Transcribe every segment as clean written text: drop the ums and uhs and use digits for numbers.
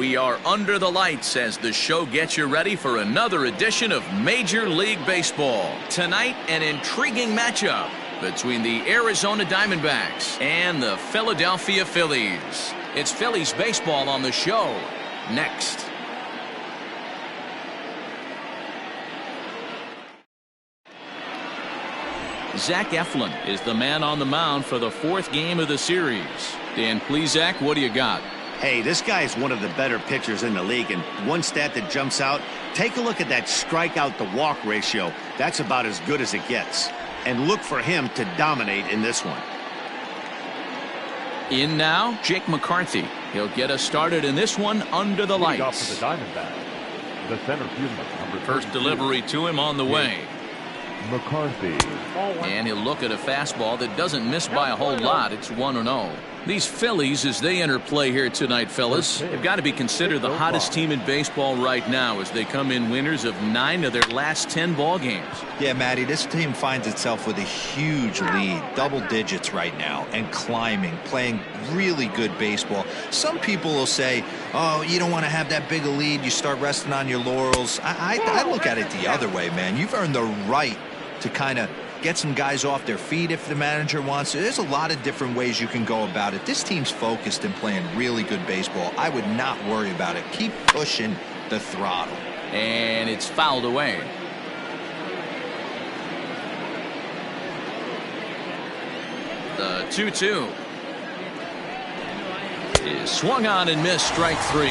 We are under the lights as the show gets you ready for another edition of Major League Baseball. Tonight, an intriguing matchup between the Arizona Diamondbacks and the Philadelphia Phillies. It's Phillies baseball on the show next. Zach Eflin is the man on the mound for the fourth game of the series. Dan, please, Zach, what do you got? Hey, this guy is one of the better pitchers in the league, and one stat that jumps out, take a look at that strikeout to walk ratio. That's about as good as it gets. And look for him to dominate in this one. In now, Jake McCarthy. He'll get us started in this one under the lights. Off for the Diamondback, the center fielder, number First delivery to him on the way. McCarthy. And he'll look at a fastball that doesn't miss by a whole lot. It's 1-0. These Phillies, as they enter play here tonight, fellas, have got to be considered the hottest team in baseball right now as they come in winners of 9 of their last 10 ball games. Yeah, Matty, this team finds itself with a huge lead, double digits right now, and climbing, playing really good baseball. Some people will say, oh, you don't want to have that big a lead, you start resting on your laurels. I look at it the other way, man. You've earned the right to kind of get some guys off their feet if the manager wants to. There's a lot of different ways you can go about it. This team's focused and playing really good baseball. I would not worry about it. Keep pushing the throttle. And it's fouled away. The 2-2 is swung on and missed, strike 3.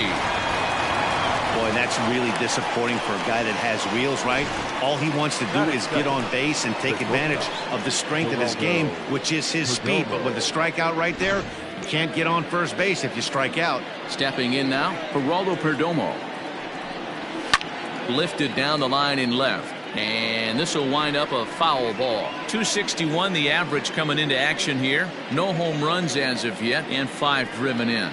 Boy, that's really disappointing for a guy that has wheels, right? All he wants to do is get on base and take advantage of the strength of his game, which is his speed. But with the strikeout right there, you can't get on first base if you strike out. Stepping in now, Geraldo Perdomo. Lifted down the line in left. And this will wind up a foul ball. 261 the average coming into action here. No home runs as of yet, and 5 driven in.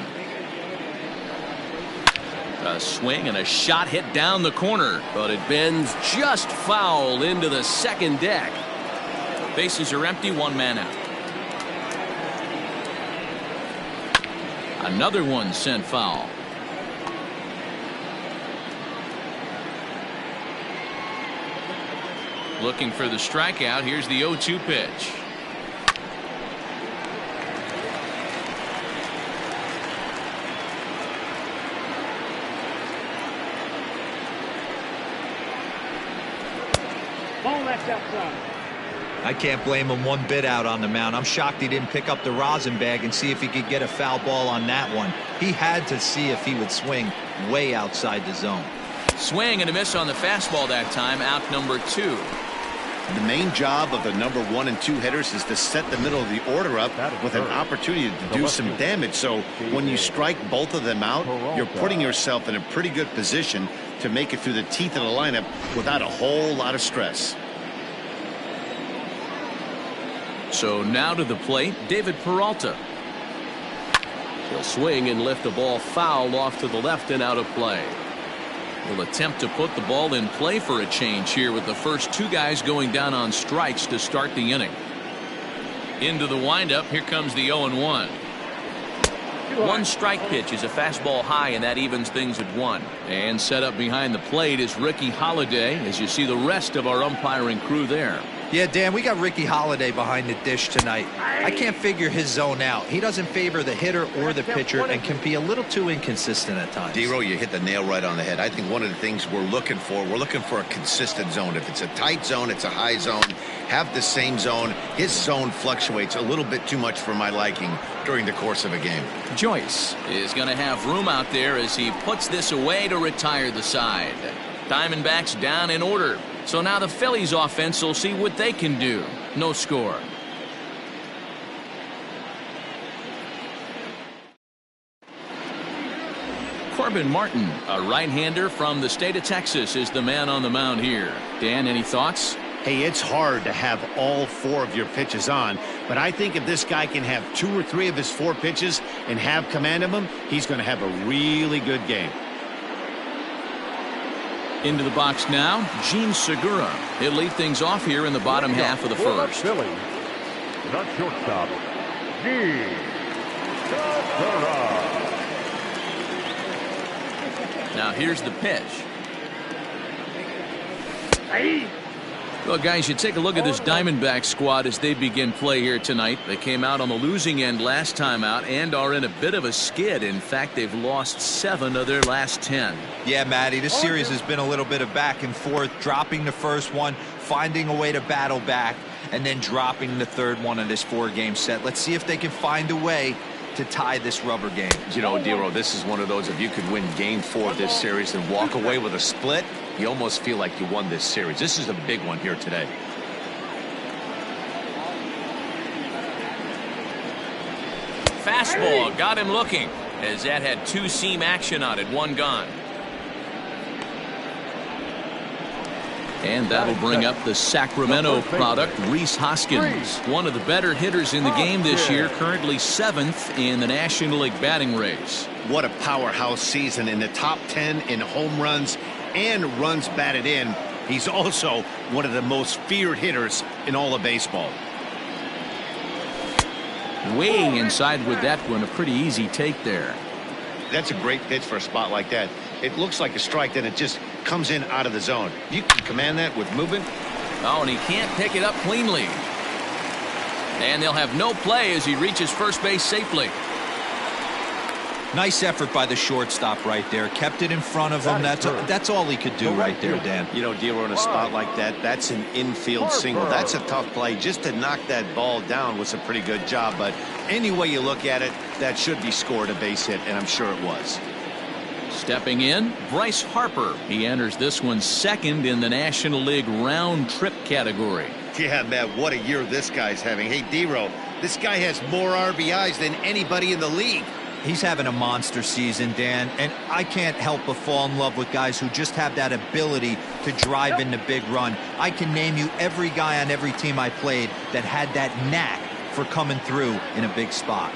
A swing and a shot hit down the corner, but it bends just foul into the second deck. Bases are empty, 1 man out. Another one sent foul. Looking for the strikeout. Here's the 0-2 pitch. I can't blame him one bit out on the mound. I'm shocked he didn't pick up the rosin bag and see if he could get a foul ball on that one. He had to see if he would swing way outside the zone. Swing and a miss on the fastball that time. Out number 2. The main job of the number 1 and 2 hitters is to set the middle of the order up with an opportunity to do some damage. So when you strike both of them out, you're putting yourself in a pretty good position to make it through the teeth of the lineup without a whole lot of stress. So now to the plate, David Peralta. He'll swing and lift the ball foul off to the left and out of play. Will attempt to put the ball in play for a change here with the first 2 guys going down on strikes to start the inning. Into the windup, here comes the 0-1. 1 strike pitch is a fastball high, and that evens things at 1. And set up behind the plate is Ricky Holiday, as you see the rest of our umpiring crew there. Yeah, Dan, we got Ricky Holiday behind the dish tonight. I can't figure his zone out. He doesn't favor the hitter or the pitcher and can be a little too inconsistent at times. D-Row, you hit the nail right on the head. I think one of the things we're looking for a consistent zone. If it's a tight zone, it's a high zone. Have the same zone. His zone fluctuates a little bit too much for my liking during the course of a game. Joyce is going to have room out there as he puts this away to retire the side. Diamondbacks down in order. So now the Phillies offense will see what they can do. No score. Corbin Martin, a right-hander from the state of Texas, is the man on the mound here. Dan, any thoughts? Hey, it's hard to have all 4 of your pitches on, but I think if this guy can have 2 or 3 of his 4 pitches and have command of them, he's going to have a really good game. Into the box now, Gene Segura. He'll lead things off here in the bottom half of the first. Phillies, the shortstop, Gene Segura. Now here's the pitch. Well, guys, you take a look at this Diamondback squad as they begin play here tonight. They came out on the losing end last time out and are in a bit of a skid. In fact, they've lost 7 of their last 10. Yeah, Matty, this series has been a little bit of back and forth, dropping the first one, finding a way to battle back, and then dropping the third one in this 4-game set. Let's see if they can find a way to tie this rubber game. You know, Dero, this is one of those, if you could win game 4 of this series and walk away with a split, you almost feel like you won this series. This is a big one here today. Fastball got him looking, as that had 2-seam action on it, 1 gone. And that'll bring up the Sacramento product, Rhys Hoskins. One of the better hitters in the game this year, currently 7th in the National League batting race. What a powerhouse season, in the top 10 in home runs and runs batted in. He's also one of the most feared hitters in all of baseball. Way inside with that one, a pretty easy take there. That's a great pitch for a spot like that. It looks like a strike, then it just comes in out of the zone. You can command that with movement. Oh, and he can't pick it up cleanly. And they'll have no play as he reaches first base safely. Nice effort by the shortstop right there. Kept it in front of him. That's all he could do right there, Dan. You know, Dero, in a spot like that, that's an infield single. That's a tough play. Just to knock that ball down was a pretty good job. But any way you look at it, that should be scored a base hit, and I'm sure it was. Stepping in, Bryce Harper. He enters this one 2nd in the National League round trip category. Yeah, man, what a year this guy's having. Hey, Dero, this guy has more RBIs than anybody in the league. He's having a monster season, Dan, and I can't help but fall in love with guys who just have that ability to drive in the big run. I can name you every guy on every team I played that had that knack for coming through in a big spot.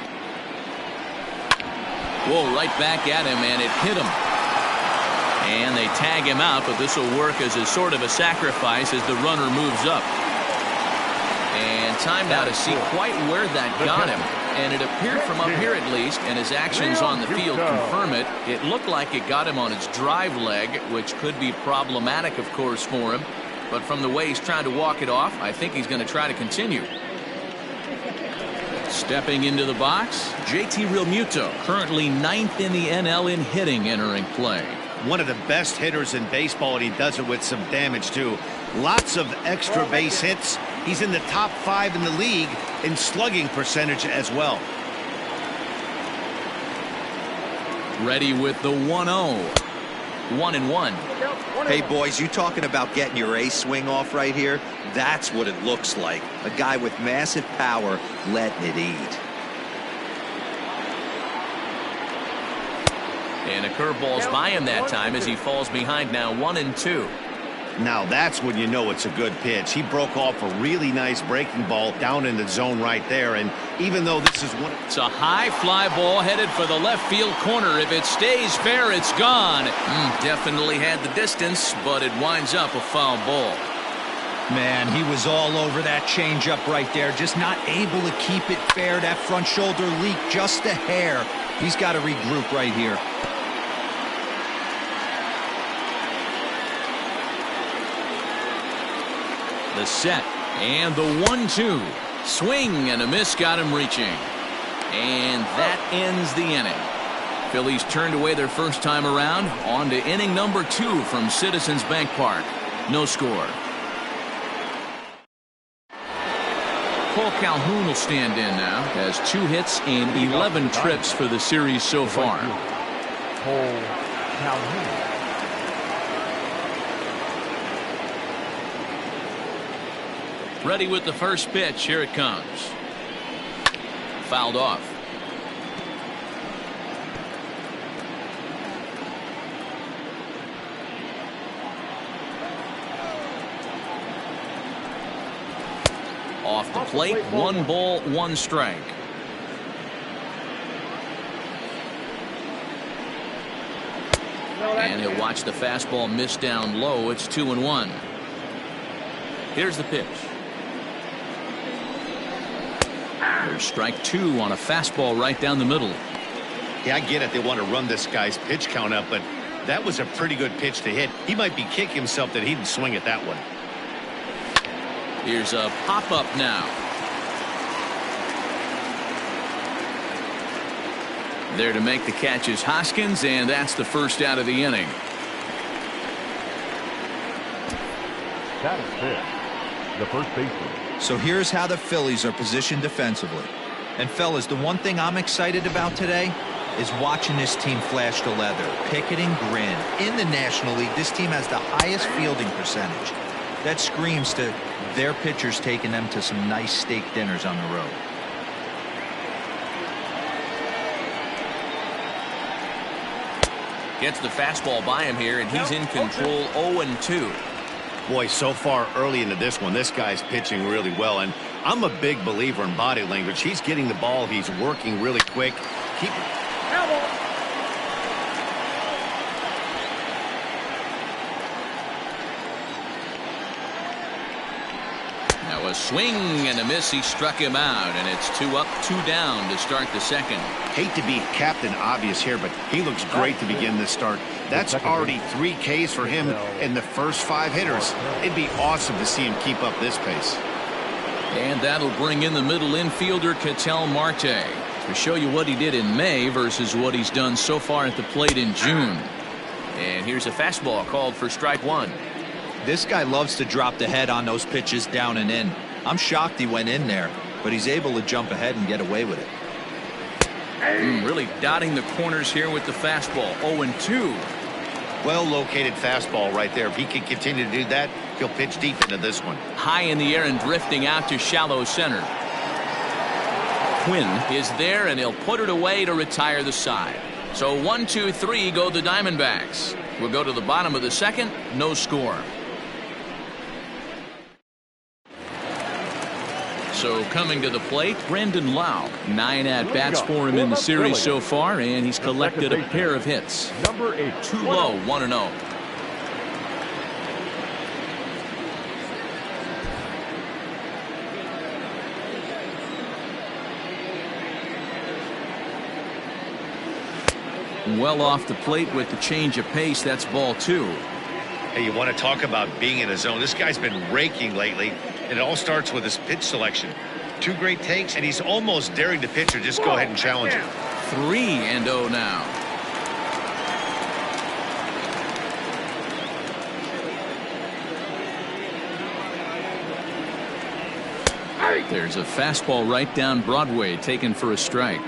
Whoa, right back at him, and it hit him. And they tag him out, but this will work as a sort of a sacrifice as the runner moves up. And time now to see quite where that got him. And it appeared from up here at least, and his actions on the field confirm it. It looked like it got him on his drive leg, which could be problematic, of course, for him. But from the way he's trying to walk it off, I think he's going to try to continue. Stepping into the box, JT Realmuto, currently 9th in the NL in hitting, entering play. One of the best hitters in baseball, and he does it with some damage, too. Lots of extra base hits. He's in the top 5 in the league in slugging percentage as well. Ready with the 1-0. 1-1. Hey, boys, you talking about getting your ace swing off right here? That's what it looks like. A guy with massive power letting it eat. And a curveball's by him that time as he falls behind now 1-2. Now that's when you know it's a good pitch. He broke off a really nice breaking ball down in the zone right there. And even though this is one... It's a high fly ball headed for the left field corner. If it stays fair, it's gone. Definitely had the distance, but it winds up a foul ball. Man, he was all over that changeup right there. Just not able to keep it fair. That front shoulder leak just a hair. He's got to regroup right here. The set and the 1-2. Swing and a miss got him reaching. And that ends the inning. Phillies turned away their first time around. On to inning number 2 from Citizens Bank Park. No score. Cole Calhoun will stand in now. Has 2 hits and 11 trips for the series so far. Cole Calhoun. Ready with the first pitch. Here it comes. Fouled off. Off the plate, 1 ball, 1 strike. And he'll watch the fastball miss down low. It's 2-1. Here's the pitch. There's strike 2 on a fastball right down the middle. Yeah, I get it. They want to run this guy's pitch count up, but That was a pretty good pitch to hit. He might be kicking himself that he didn't swing at that one. Here's a pop-up now. There to make the catch is Hoskins, and that's the first out of the inning. That is fifth, the first baseman. So here's how the Phillies are positioned defensively. And fellas, the one thing I'm excited about today is watching this team flash the leather. Pick it and grin. In the National League, this team has the highest fielding percentage. That screams to their pitchers taking them to some nice steak dinners on the road. Gets the fastball by him here, and he's in control. 0-2. Boy, so far early into this one, this guy's pitching really well, and I'm a big believer in body language. He's getting the ball. He's working really quick. Now a swing and a miss. He struck him out, and it's 2 up, 2 down to start the second. Hate to be Captain Obvious here, but he looks great to begin this start. That's already 3 Ks for him in the first 5 hitters. It'd be awesome to see him keep up this pace. And that'll bring in the middle infielder, Ketel Marte, to show you what he did in May versus what he's done so far at the plate in June. And here's a fastball called for strike 1. This guy loves to drop the head on those pitches down and in. I'm shocked he went in there, but he's able to jump ahead and get away with it. Really dotting the corners here with the fastball. 0-2. Well-located fastball right there. If he can continue to do that, he'll pitch deep into this one. High in the air and drifting out to shallow center. Quinn is there, and he'll put it away to retire the side. So 1, 2, 3 go the Diamondbacks. We'll go to the bottom of the second. No score. So coming to the plate, Brandon Lau. 9 at-bats for him in the series so far, and he's collected a pair of hits. Number 8. Too low, 1-0. Well off the plate with the change of pace. That's ball 2. Hey, you want to talk about being in a zone? This guy's been raking lately, and it all starts with his pitch selection. 2 great takes, and he's almost daring the pitcher just go ahead and challenge him. 3-0 now. There's a fastball right down Broadway, taken for a strike.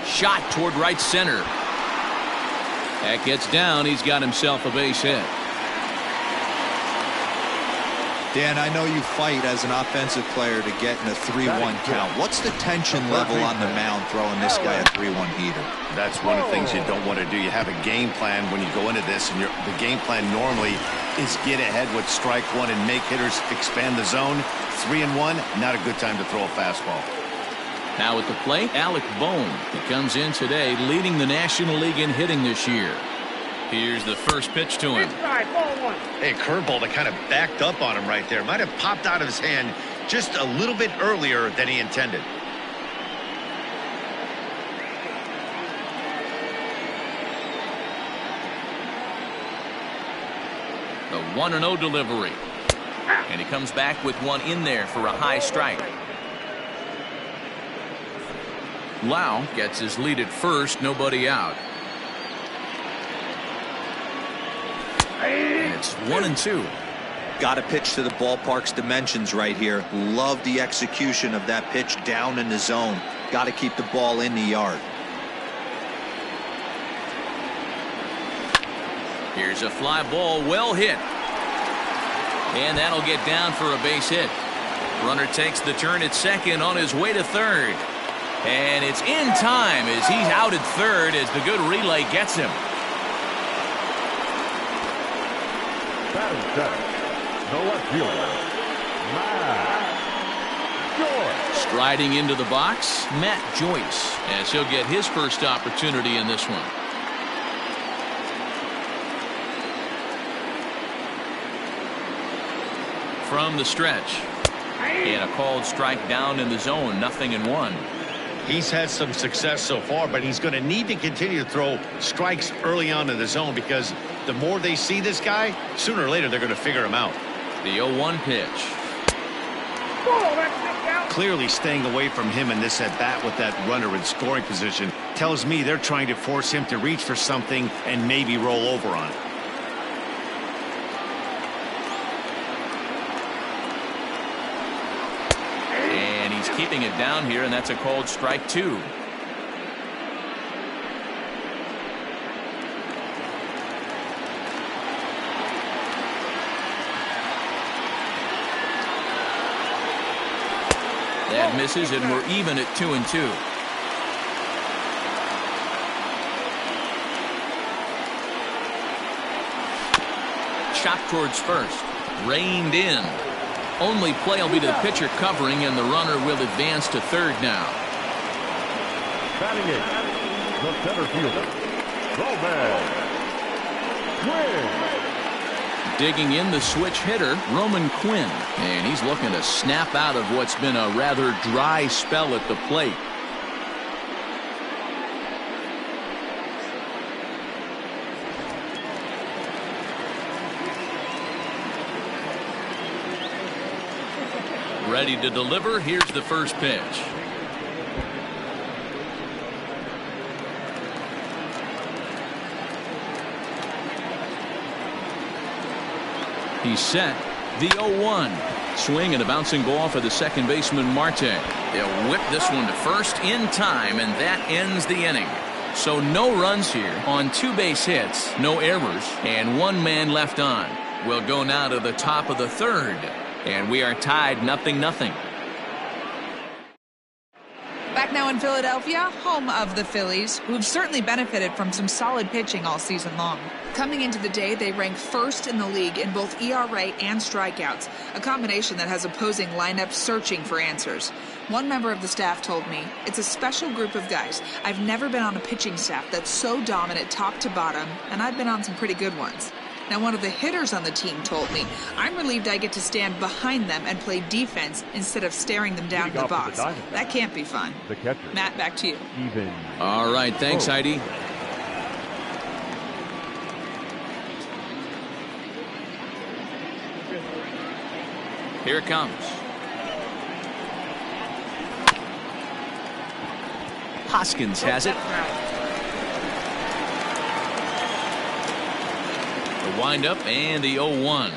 Shot toward right center. That gets down. He's got himself a base hit. Dan, I know you fight as an offensive player to get in a 3-1 count. What's the tension level on the mound throwing this guy a 3-1 heater? That's one of the things you don't want to do. You have a game plan when you go into this, and the game plan normally is get ahead with strike 1 and make hitters expand the zone. 3-1, not a good time to throw a fastball. Now at the plate, Alec Bohm. He comes in today leading the National League in hitting this year. Here's the first pitch to him. Hey, curveball that kind of backed up on him right there. Might have popped out of his hand just a little bit earlier than he intended. The 1-0 delivery. And he comes back with one in there for a high strike. Lau gets his lead at first, nobody out. And it's 1-2. Got to pitch to the ballpark's dimensions right here. Love the execution of that pitch down in the zone. Got to keep the ball in the yard. Here's a fly ball, well hit. And that'll get down for a base hit. Runner takes the turn at second on his way to third. And it's in time as he's out at third as the good relay gets him. Batting center, the left fielder, Joyce. Striding into the box, Matt Joyce, as he'll get his first opportunity in this one. From the stretch. And a called strike down in the zone, 0-1. He's had some success so far, but he's going to need to continue to throw strikes early on in the zone, because the more they see this guy, sooner or later they're going to figure him out. The 0-1 pitch. Clearly staying away from him in this at-bat with that runner in scoring position tells me they're trying to force him to reach for something and maybe roll over on it. And he's keeping it down here, and that's a called strike 2. That misses, and we're even at 2-2. Shot towards first. Reined in. Only play will be to the pitcher covering, and the runner will advance to third now. Batting it, the center fielder, Roman Quinn. Digging in the switch hitter, Roman Quinn. And he's looking to snap out of what's been a rather dry spell at the plate. Ready to deliver. Here's the first pitch. He's set. The 0-1. Swing and a bouncing ball for the second baseman, Marte. They'll whip this one to first in time, and that ends the inning. So no runs here on 2 base hits, no errors, and 1 man left on. We'll go now to the top of the third, and we are tied 0-0. Back now in Philadelphia, home of the Phillies, who've certainly benefited from some solid pitching all season long. Coming into the day, they rank first in the league in both ERA and strikeouts, a combination that has opposing lineups searching for answers. One member of the staff told me, "It's a special group of guys. I've never been on a pitching staff that's so dominant top to bottom, and I've been on some pretty good ones." Now, one of the hitters on the team told me, "I'm relieved I get to stand behind them and play defense instead of staring them down in the box. That can't be fun." The catcher. Matt, back to you. Even. All right, thanks, Heidi. Here it comes. Hoskins has it. The windup and the 0-1.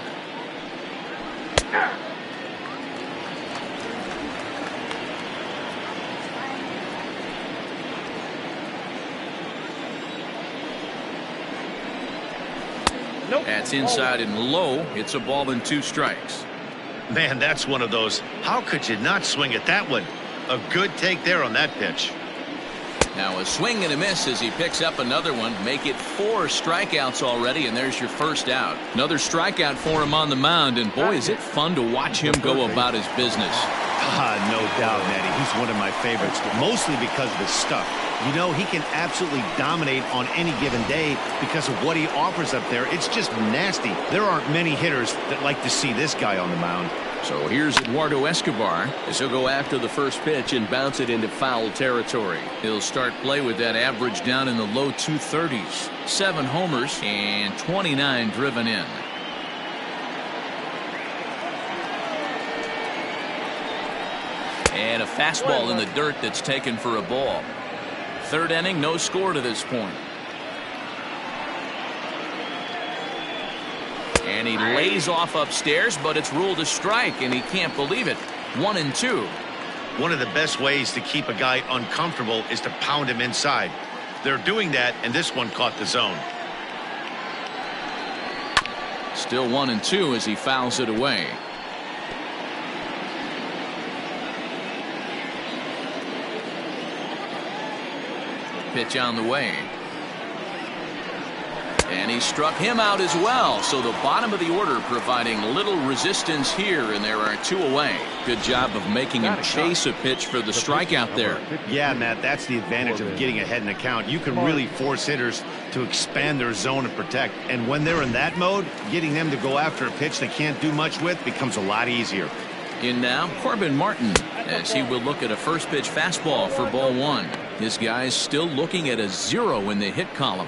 Nope. That's inside and low. It's a ball and 2 strikes. Man, that's one of those. How could you not swing at that one? A good take there on that pitch. Now a swing and a miss as he picks up another one. Make it 4 strikeouts already, and there's your first out. Another strikeout for him on the mound, and boy, is it fun to watch him go about his business. No doubt, Matty. He's one of my favorites, mostly because of his stuff. You know, he can absolutely dominate on any given day because of what he offers up there. It's just nasty. There aren't many hitters that like to see this guy on the mound. So here's Eduardo Escobar as he'll go after the first pitch and bounce it into foul territory. He'll start play with that average down in the low 230s. 7 homers and 29 driven in. And a fastball in the dirt that's taken for a ball. Third inning, no score to this point. And he lays off upstairs, but it's ruled a strike, and he can't believe it. 1-2. One of the best ways to keep a guy uncomfortable is to pound him inside. They're doing that, and this one caught the zone. Still 1-2 as he fouls it away. Pitch on the way. And he struck him out as well. So the bottom of the order providing little resistance here, and there are 2 away. Good job of making him chase a pitch for the strikeout there. Yeah, Matt, that's the advantage of getting ahead in the count. You can really force hitters to expand their zone and protect. And when they're in that mode, getting them to go after a pitch they can't do much with becomes a lot easier. In now, Corbin Martin, as he will look at a first pitch fastball for ball one. This guy's still looking at a 0 in the hit column.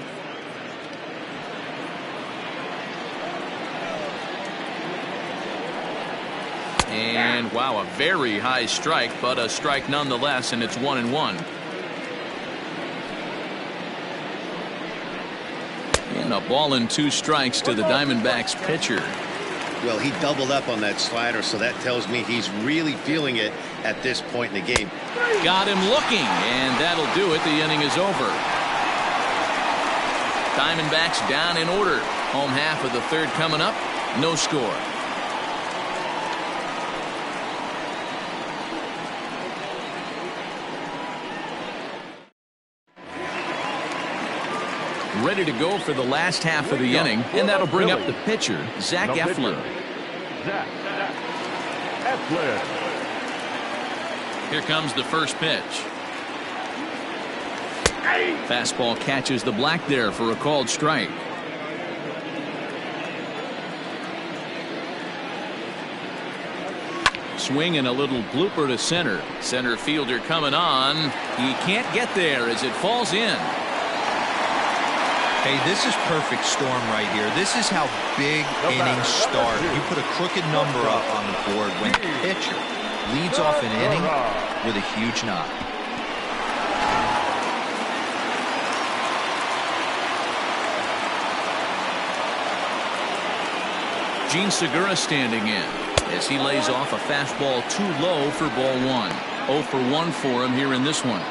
And wow, a very high strike, but a strike nonetheless, and it's 1-1. And a ball and 2 strikes to the Diamondbacks pitcher. Well, he doubled up on that slider, so that tells me he's really feeling it at this point in the game. Got him looking, and that'll do it. The inning is over. Diamondbacks down in order. Home half of the third coming up. No score. Ready to go for the last half of the inning, and that'll bring up the pitcher, Zach Eflin. Zach Eflin. Here comes the first pitch. Fastball catches the black there for a called strike. Swing and a little blooper to center. Center fielder coming on. He can't get there as it falls in. Hey, this is perfect storm right here. This is how big innings start. You put a crooked number up on the board when the pitcher leads off an inning with a huge knock. Gene Segura standing in as he lays off a fastball too low for ball one. 0 for 1 for him here in this one.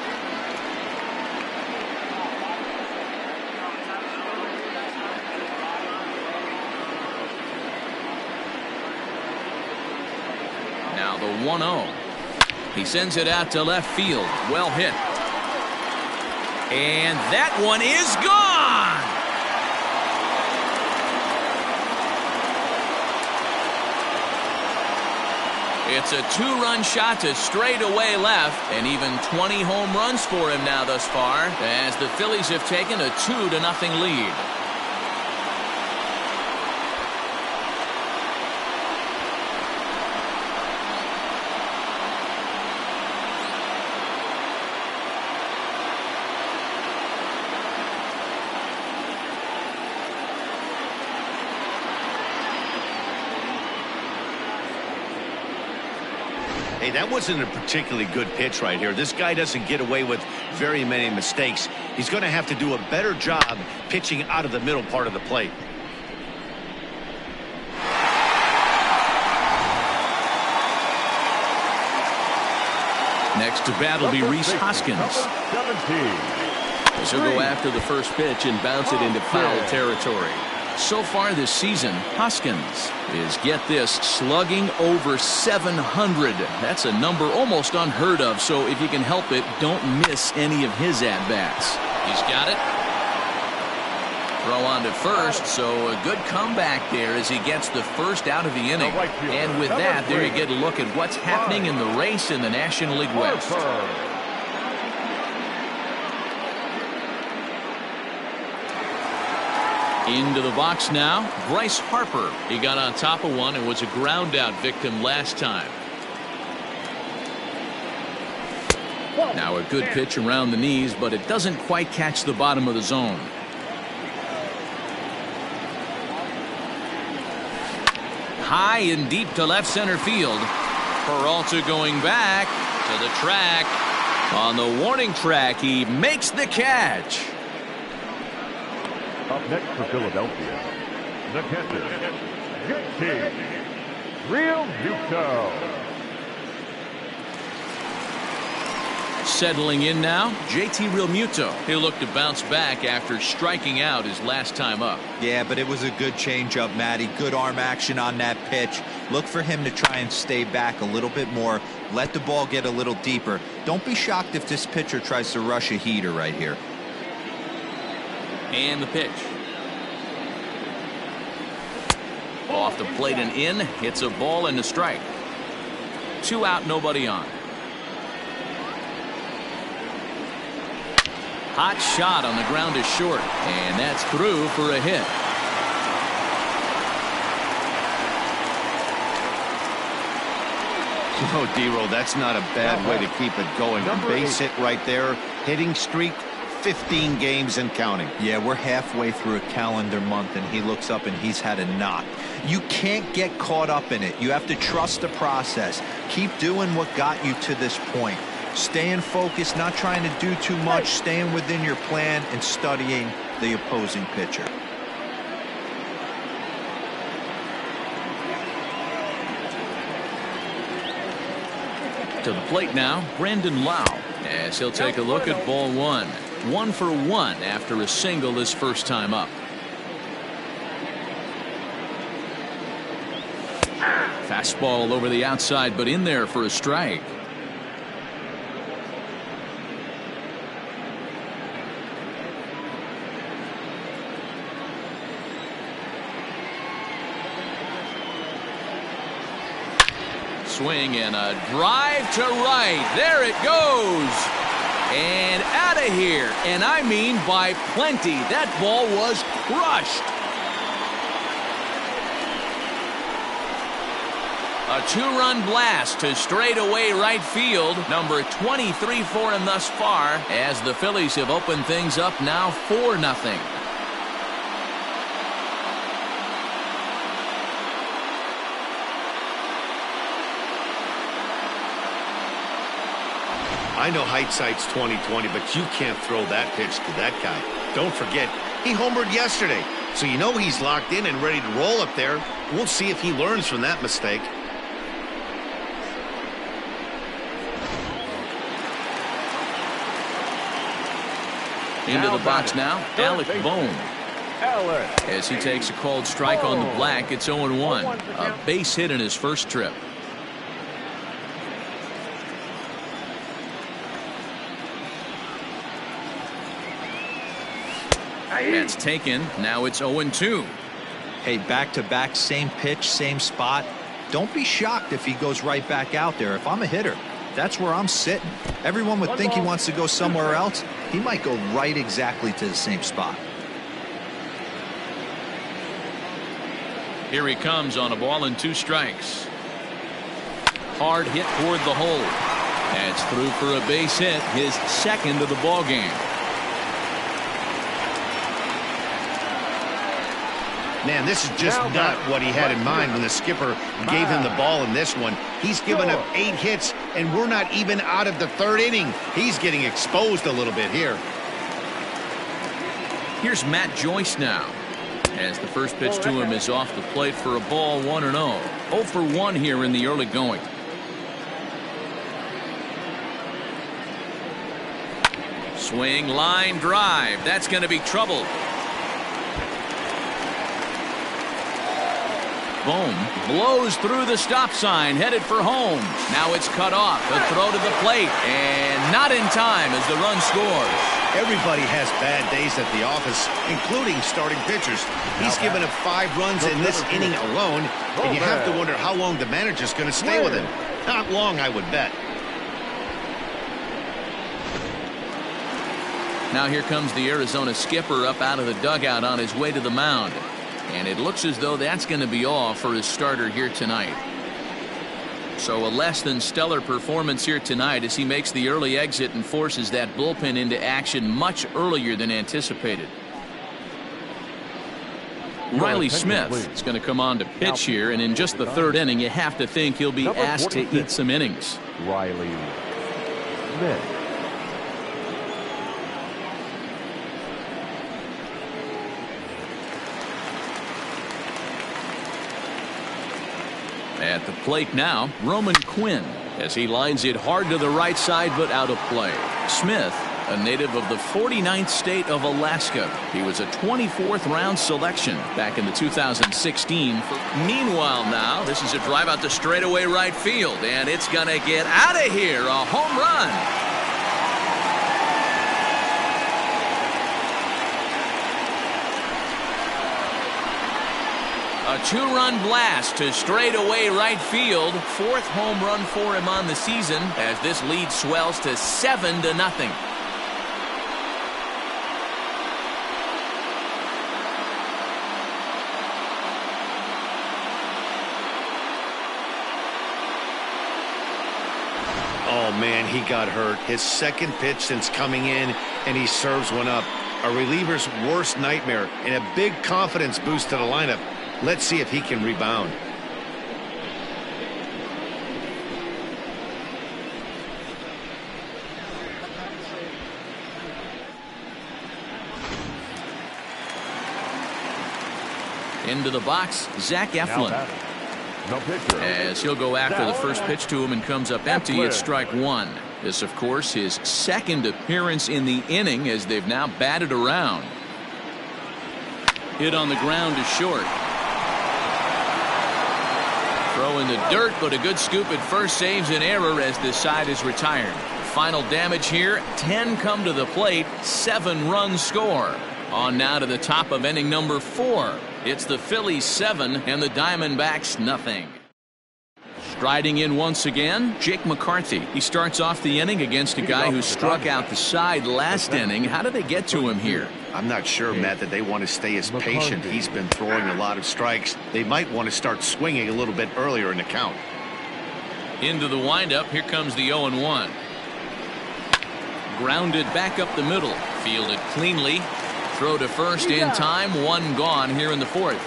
Now the 1-0. He sends it out to left field. Well hit. And that one is gone. It's a 2-run shot to straightaway left, and even 20 home runs for him now thus far, as the Phillies have taken a 2-0 lead. Hey, that wasn't a particularly good pitch right here. This guy doesn't get away with very many mistakes. He's going to have to do a better job pitching out of the middle part of the plate. Next to bat will be Rhys Hoskins. He'll go after the first pitch and bounce it into foul territory. So far this season, Hoskins is, get this, slugging over 700. That's a number almost unheard of, so if you can help it, don't miss any of his at-bats. He's got it. Throw on to first, so a good comeback there as he gets the first out of the inning. And with that, there you get a look at what's happening in the race in the National League West. Into the box now, Bryce Harper. He got on top of one and was a ground out victim last time. Now a good pitch around the knees, but it doesn't quite catch the bottom of the zone. High and deep to left center field. Peralta going back to the track. On the warning track, he makes the catch. Up next for Philadelphia, the catcher, JT Realmuto. Settling in now, JT Realmuto. He'll look to bounce back after striking out his last time up. Yeah, but it was a good changeup, Matty. Good arm action on that pitch. Look for him to try and stay back a little bit more. Let the ball get a little deeper. Don't be shocked if this pitcher tries to rush a heater right here. And the pitch. Off the plate and in. Hits a ball and a strike. 2 out, nobody on. Hot shot on the ground is short. And that's through for a hit. D-Roll, that's not a bad way to keep it going. Base hit right there. Hitting streak, 15 games and counting. Yeah, we're halfway through a calendar month, and he looks up and he's had a knock. You can't get caught up in it. You have to trust the process. Keep doing what got you to this point. Staying focused, not trying to do too much, staying within your plan, and studying the opposing pitcher. To the plate now, Brandon Lau, as he'll take a look at ball one. 1 for 1 after a single his first time up. Fastball over the outside, but in there for a strike. Swing and a drive to right. There it goes. And out of here. And I mean by plenty. That ball was crushed. A two-run blast to straightaway right field. Number 23 for him thus far, as the Phillies have opened things up now 4-0. I know hindsight's 20/20, but you can't throw that pitch to that guy. Don't forget, he homered yesterday, so you know he's locked in and ready to roll up there. We'll see if he learns from that mistake. Into the box now, Alec Bohm. As he takes a called strike on the black, it's 0-1. A base hit in his first trip. That's taken. Now it's 0-2. Hey, back-to-back, same pitch, same spot. Don't be shocked if he goes right back out there. If I'm a hitter, that's where I'm sitting. Everyone would think he wants to go somewhere else. He might go right exactly to the same spot. Here he comes on a ball and 2 strikes. Hard hit toward the hole. That's through for a base hit, his second of the ball game. Man, this is just not what he had in mind when the skipper gave him the ball in this one. He's given up 8 hits, and we're not even out of the 3rd inning. He's getting exposed a little bit here. Here's Matt Joyce now, as the first pitch to him is off the plate for a ball, 1-0. 0 for 1 here in the early going. Swing, line drive. That's going to be trouble. Bohm blows through the stop sign, headed for home. Now it's cut off. A throw to the plate, and not in time as the run scores. Everybody has bad days at the office, including starting pitchers. He's given up 5 runs in this inning alone, and you have to wonder how long the manager's going to stay with him. Not long, I would bet. Now here comes the Arizona skipper up out of the dugout on his way to the mound. And it looks as though that's going to be all for his starter here tonight. So a less than stellar performance here tonight as he makes the early exit and forces that bullpen into action much earlier than anticipated. Riley Smith is going to come on to pitch here, and in just the 3rd inning, you have to think he'll be asked to eat some innings. Riley Smith. At the plate now, Roman Quinn, as he lines it hard to the right side but out of play. Smith, a native of the 49th state of Alaska. He was a 24th round selection back in the 2016. Meanwhile now, this is a drive out to straightaway right field, and it's going to get out of here. A home run. A 2-run blast to straightaway right field. 4th home run for him on the season as this lead swells to 7-0. Oh, man, he got hurt. His second pitch since coming in, and he serves one up. A reliever's worst nightmare and a big confidence boost to the lineup. Let's see if he can rebound. Into the box, Zach Eflin. No pitcher. As he'll go after the first pitch to him and comes up empty, it's strike one. This, of course, his second appearance in the inning as they've now batted around. Hit on the ground is short. Throw in the dirt, but a good scoop at first saves an error as this side is retired. Final damage here, 10 come to the plate, 7 runs score. On now to the top of inning number 4. It's the Phillies 7 and the Diamondbacks nothing. Striding in once again, Jake McCarthy. He starts off the inning against a guy who struck out the side last inning. How did they get to him here? I'm not sure, Matt, that they want to stay as patient. He's been throwing a lot of strikes. They might want to start swinging a little bit earlier in the count. Into the windup, here comes the 0-1. Grounded back up the middle, fielded cleanly. Throw to first in time, 1 gone here in the 4th.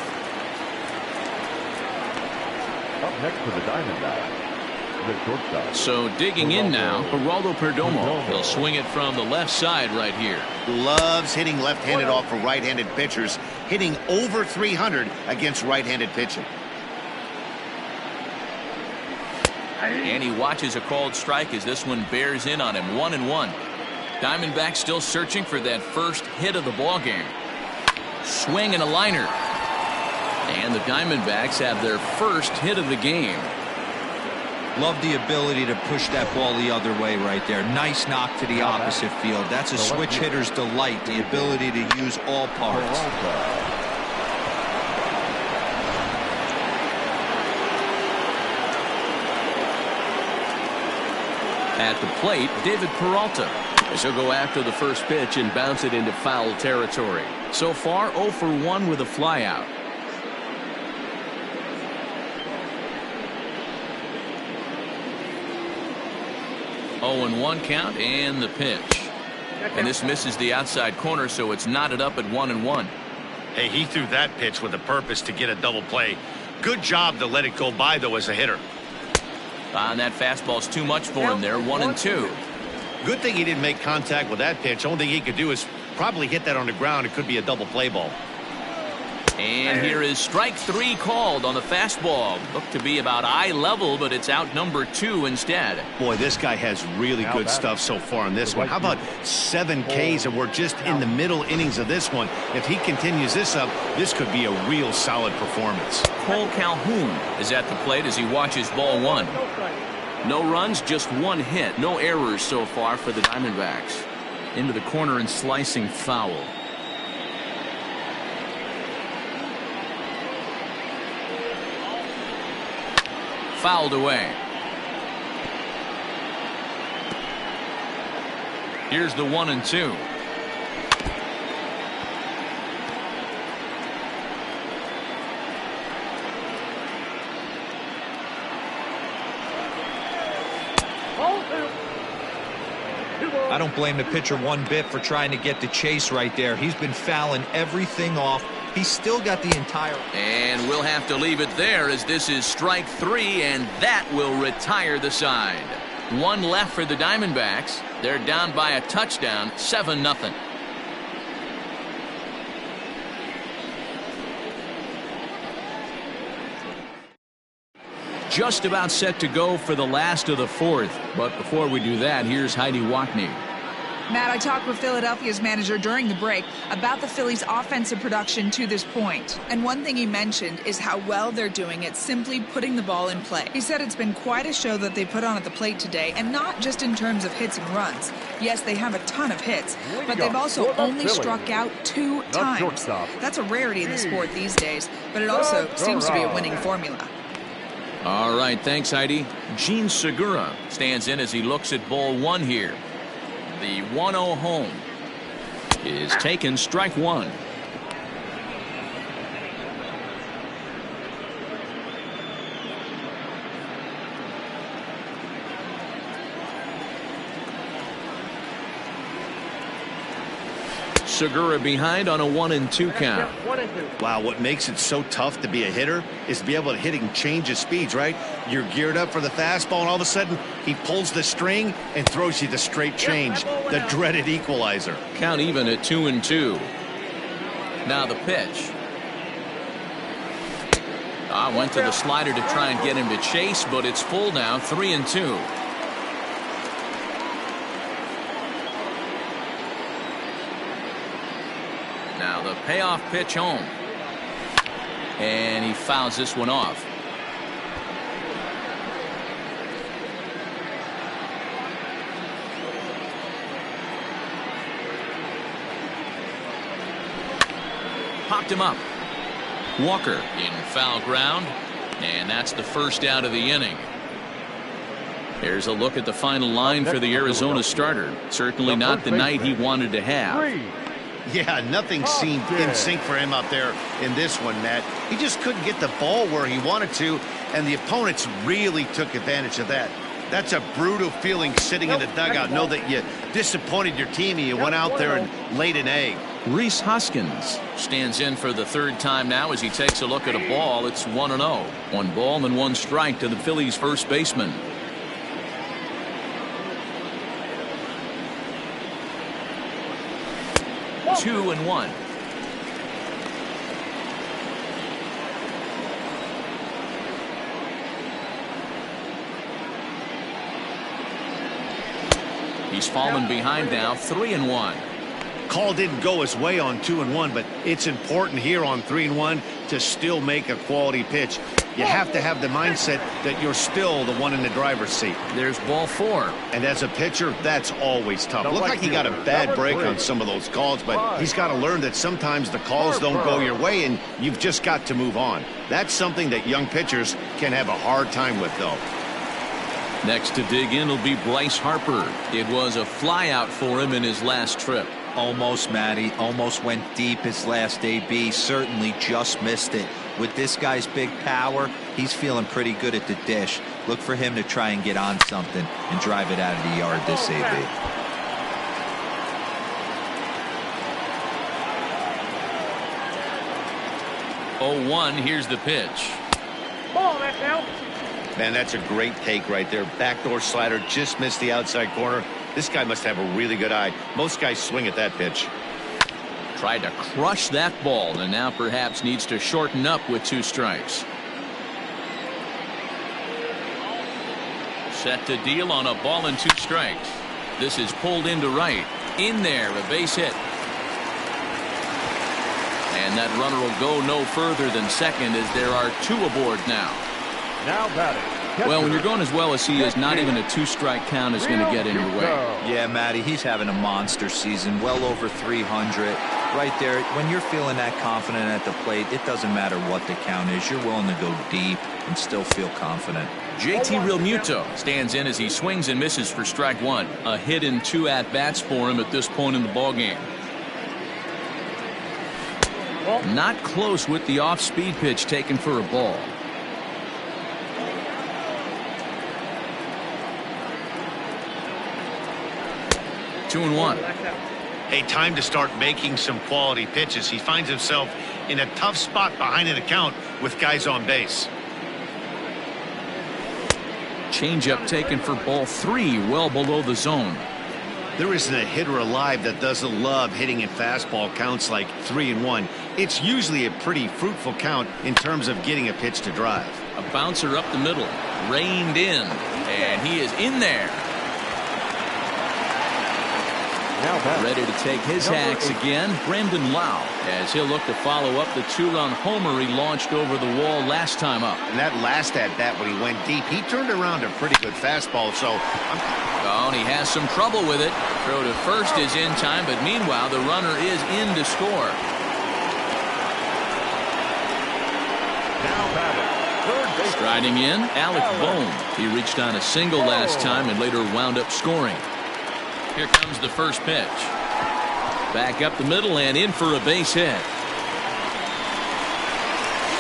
Up next for the Diamondbacks, the shortstop. So digging in now, Geraldo Perdomo. He'll swing it from the left side right here. Loves hitting left-handed off for right-handed pitchers, hitting over 300 against right-handed pitching. And he watches a called strike as this one bears in on him. 1-1. Diamondbacks still searching for that first hit of the ball game. Swing and a liner. And the Diamondbacks have their first hit of the game. Love the ability to push that ball the other way right there. Nice knock to the opposite field. That's a switch hitter's delight, the ability to use all parts. At the plate, David Peralta. As he'll go after the first pitch and bounce it into foul territory. So far, 0 for 1 with a flyout. Oh, and 1 count and the pitch. And this misses the outside corner, so it's knotted up at 1-1. Hey, he threw that pitch with a purpose to get a double play. Good job to let it go by, though, as a hitter. And that fastball's too much for him there, 1-2. Good thing he didn't make contact with that pitch. Only thing he could do is probably hit that on the ground. It could be a double play ball. And here is strike 3 called on the fastball. Looked to be about eye level, but it's out number 2 instead. Boy, this guy has really good stuff so far in this one. How about 7 Ks, and we're just in the middle innings of this one. If he continues this up, this could be a real solid performance. Cole Calhoun is at the plate as he watches ball 1. No runs, just 1 hit. No errors so far for the Diamondbacks. Into the corner and slicing foul. Fouled away. Here's the 1-2. I don't blame the pitcher one bit for trying to get the chase right there. He's been fouling everything off. He's still got the entire... And we'll have to leave it there as this is strike 3, and that will retire the side. 1 left for the Diamondbacks. They're down by a touchdown, 7-0. Just about set to go for the last of the 4th. But before we do that, here's Heidi Watney. Matt, I talked with Philadelphia's manager during the break about the Phillies' offensive production to this point. And one thing he mentioned is how well they're doing at simply putting the ball in play. He said it's been quite a show that they put on at the plate today, and not just in terms of hits and runs. Yes, they have a ton of hits, but they've also only struck out 2 times. That's a rarity in the sport these days, but it also seems to be a winning formula. All right, thanks, Heidi. Gene Segura stands in as he looks at ball 1 here. The 1-0 home is taken, strike 1. Segura behind on a 1-2 count. Wow, what makes it so tough to be a hitter is to be able to hit and change his speeds, right? You're geared up for the fastball, and all of a sudden he pulls the string and throws you the straight change, the dreaded equalizer. Count even at 2-2. Now the pitch. Went to the slider to try and get him to chase, but it's full now, 3-2. Now the payoff pitch home. And he fouls this one off. Popped him up. Walker in foul ground, and that's the first out of the inning. Here's a look at the final line for the Arizona starter. Certainly not the night he wanted to have. Yeah, nothing seemed in sync for him out there in this one, Matt. He just couldn't get the ball where he wanted to, and the opponents really took advantage of that. That's a brutal feeling sitting in the dugout. Know that you disappointed your team and you went out there and laid an egg. Rhys Hoskins stands in for the third time now as he takes a look at a ball. It's 1-0. 1 ball and 1 strike to the Phillies first baseman. Two and one. He's fallen behind now, 3-1. Call didn't go his way on 2-1, but it's important here on 3-1 to still make a quality pitch. You have to have the mindset that you're still the one in the driver's seat. There's ball 4. And as a pitcher, that's always tough. Looked like he got a bad break on some of those calls, but he's got to learn that sometimes the calls don't go your way, and you've just got to move on. That's something that young pitchers can have a hard time with, though. Next to dig in will be Bryce Harper. It was a flyout for him in his last trip. Almost, Matty. Almost went deep his last AB. Certainly just missed it. With this guy's big power, he's feeling pretty good at the dish. Look for him to try and get on something and drive it out of the yard this AB. Oh, 1. Here's the pitch. Ball, that's out. Man, that's a great take right there. Backdoor slider, just missed the outside corner. This guy must have a really good eye. Most guys swing at that pitch. Tried to crush that ball, and now perhaps needs to shorten up with 2 strikes. Set to deal on a ball and 2 strikes. This is pulled into right. In there, a base hit. And that runner will go no further than second as there are 2 aboard now. Now batting. Well, when you're going as well as he is, not even a 2-strike count is going to get in your way. Yeah, Matty, he's having a monster season, well over 300. Right there, when you're feeling that confident at the plate, it doesn't matter what the count is. You're willing to go deep and still feel confident. JT Realmuto stands in as he swings and misses for strike 1. A hit and 2 at-bats for him at this point in the ballgame. Not close with the off-speed pitch taken for a ball. Two and 1. Hey, time to start making some quality pitches. He finds himself in a tough spot behind an account with guys on base. Changeup taken for ball 3, well below the zone. There isn't a hitter alive that doesn't love hitting in fastball counts like 3-1. It's usually a pretty fruitful count in terms of getting a pitch to drive. A bouncer up the middle, reined in, and he is in there. Ready to take his hacks again, Brandon Lau, as he'll look to follow up the 2-run homer he launched over the wall last time up. And that last at-bat when he went deep, he turned around a pretty good fastball, so... Oh, and he has some trouble with it. Throw to first is in time, but meanwhile, the runner is in to score. Now batting. Third base. Striding in, Alec Bohm. He reached on a single last time and later wound up scoring. Here comes the first pitch. Back up the middle and in for a base hit.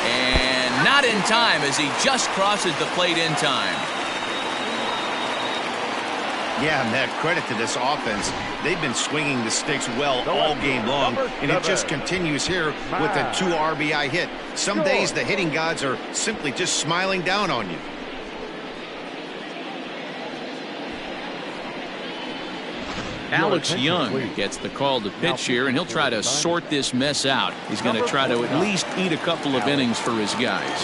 And not in time as he just crosses the plate in time. Yeah, Matt, credit to this offense. They've been swinging the sticks well all game long, and it just continues here with a 2 RBI hit. Some days the hitting gods are simply just smiling down on you. Alex Young gets the call to pitch here, and he'll try to sort this mess out. He's going to try to at least eat a couple of innings for his guys.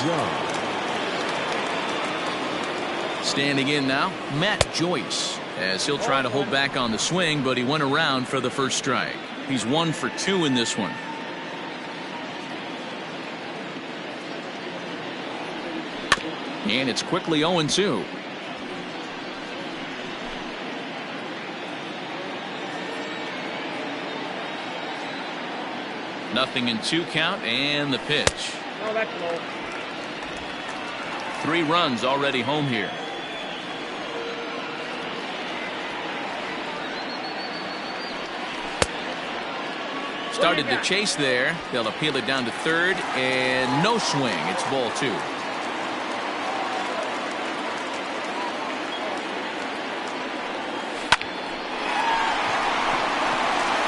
Standing in now, Matt Joyce, as he'll try to hold back on the swing, but he went around for the first strike. He's 1 for 2 in this one. And it's quickly 0-2. Nothing in 2 count, and the pitch. Oh, that's low. 3 runs already home here. Started to chase there. They'll appeal it down to third, and no swing. It's ball 2.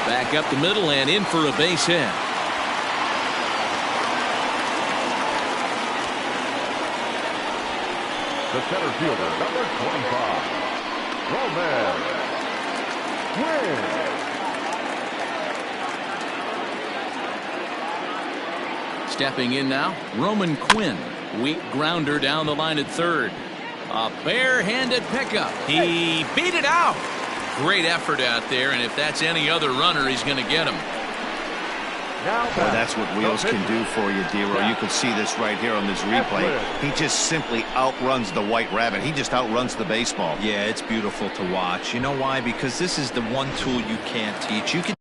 Back up the middle and in for a base hit. The center fielder, number 25, Roman Quinn. Stepping in now, Roman Quinn. Weak grounder down the line at third. A barehanded pickup. He beat it out. Great effort out there, and if that's any other runner, he's going to get him. Well, that's what wheels can do for you, D-Roy. You can see this right here on this replay. He just simply outruns the white rabbit. He just outruns the baseball. Yeah, it's beautiful to watch. You know why? Because this is the one tool you can't teach. You can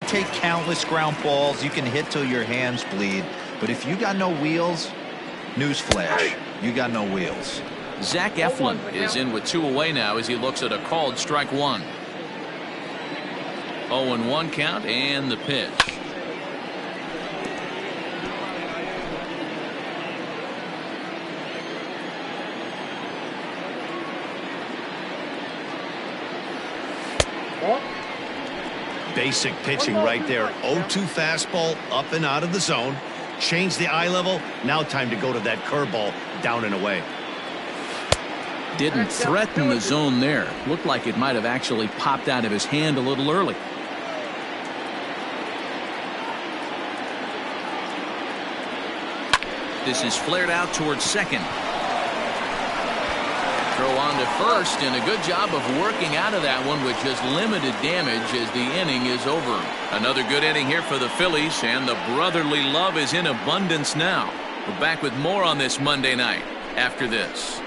take countless ground balls. You can hit till your hands bleed. But if you got no wheels, newsflash, you got no wheels. Zach Eflin is in with 2 away now as he looks at a called strike 1. 0-1 count and the pitch. Basic pitching right there. 0-2 fastball up and out of the zone. Change the eye level. Now time to go to that curveball down and away. Didn't threaten the zone there. Looked like it might have actually popped out of his hand a little early. This is flared out towards second. Throw on to first, and a good job of working out of that one with just limited damage as the inning is over. Another good inning here for the Phillies, and the brotherly love is in abundance now. We're back with more on this Monday night after this.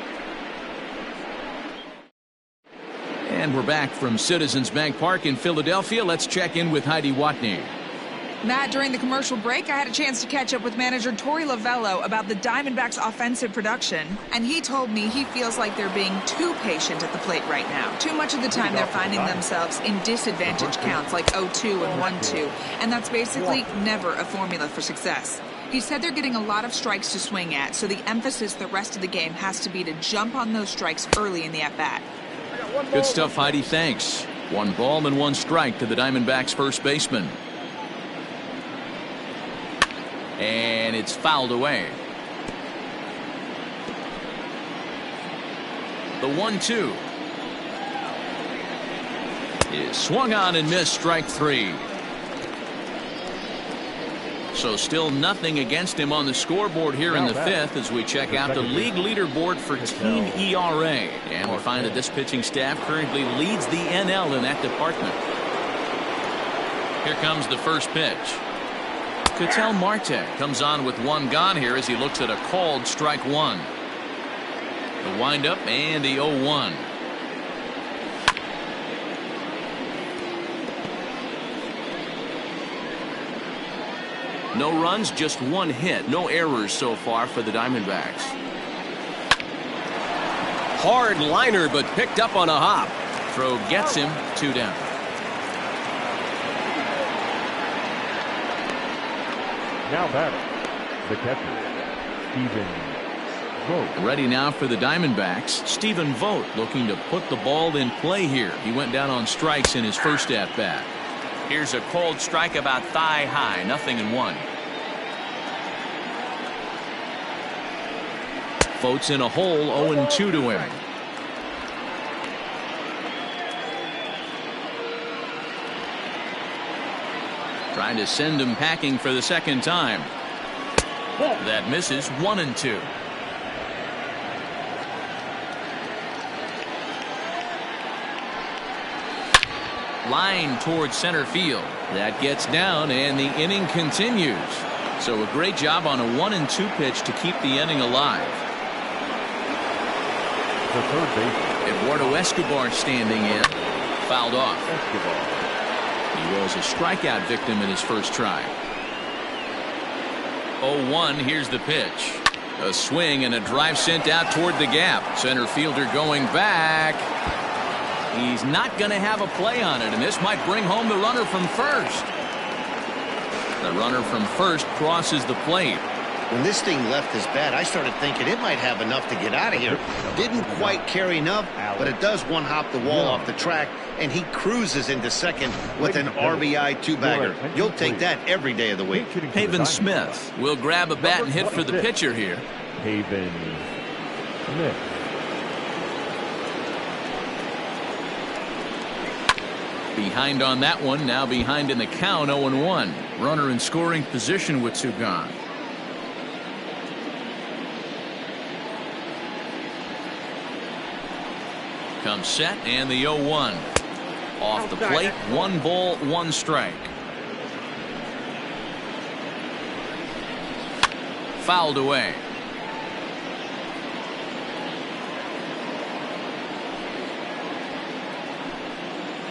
And we're back from Citizens Bank Park in Philadelphia. Let's check in with Heidi Watney. Matt, during the commercial break, I had a chance to catch up with manager Torey Lovello about the Diamondbacks' offensive production, and he told me he feels like they're being too patient at the plate right now. Too much of the time they're finding themselves in disadvantage counts like 0-2 and 1-2, and that's basically never a formula for success. He said they're getting a lot of strikes to swing at, so the emphasis the rest of the game has to be to jump on those strikes early in the at-bat. Good stuff, Heidi. Thanks. 1 ball and 1 strike to the Diamondbacks' first baseman. And it's fouled away. The 1-2 is swung on and missed, strike 3. So still nothing against him on the scoreboard here in the 5th as we check out the league leaderboard for team ERA. And we find that this pitching staff currently leads the NL in that department. Here comes the first pitch. Ketel Marte comes on with 1 gone here as he looks at a called strike 1. The windup and the 0-1. No runs, just 1 hit. No errors so far for the Diamondbacks. Hard liner, but picked up on a hop. Throw gets him, 2 down. Now batting, the catcher, Ready now for the Diamondbacks. Stephen Vogt looking to put the ball in play here. He went down on strikes in his first at bat. Here's a cold strike about thigh high. 0-1. Vogt's in a hole. 0-2 to him. Trying to send him packing for the second time. That misses. 1-2. Line towards center field. That gets down, and the inning continues. So a great job on a 1-2 pitch to keep the inning alive. The third base. Eduardo Escobar standing in. Fouled off. He was a strikeout victim in his first try. 0-1. Here's the pitch. A swing and a drive sent out toward the gap. Center fielder going back. He's not going to have a play on it, and this might bring home the runner from first. The runner from first crosses the plate. When this thing left his bat, I started thinking it might have enough to get out of here. Didn't quite carry enough, but it does one-hop the wall off the track, and he cruises into second with an RBI two-bagger. You'll take that every day of the week. Haven Smith will grab a bat and hit for the pitcher here. Haven Smith. Behind on that one, now behind in the count. 0-1. Runner in scoring position with two gone. Comes set, and the 0-1. Off the plate. 1 ball, 1 strike. Fouled away.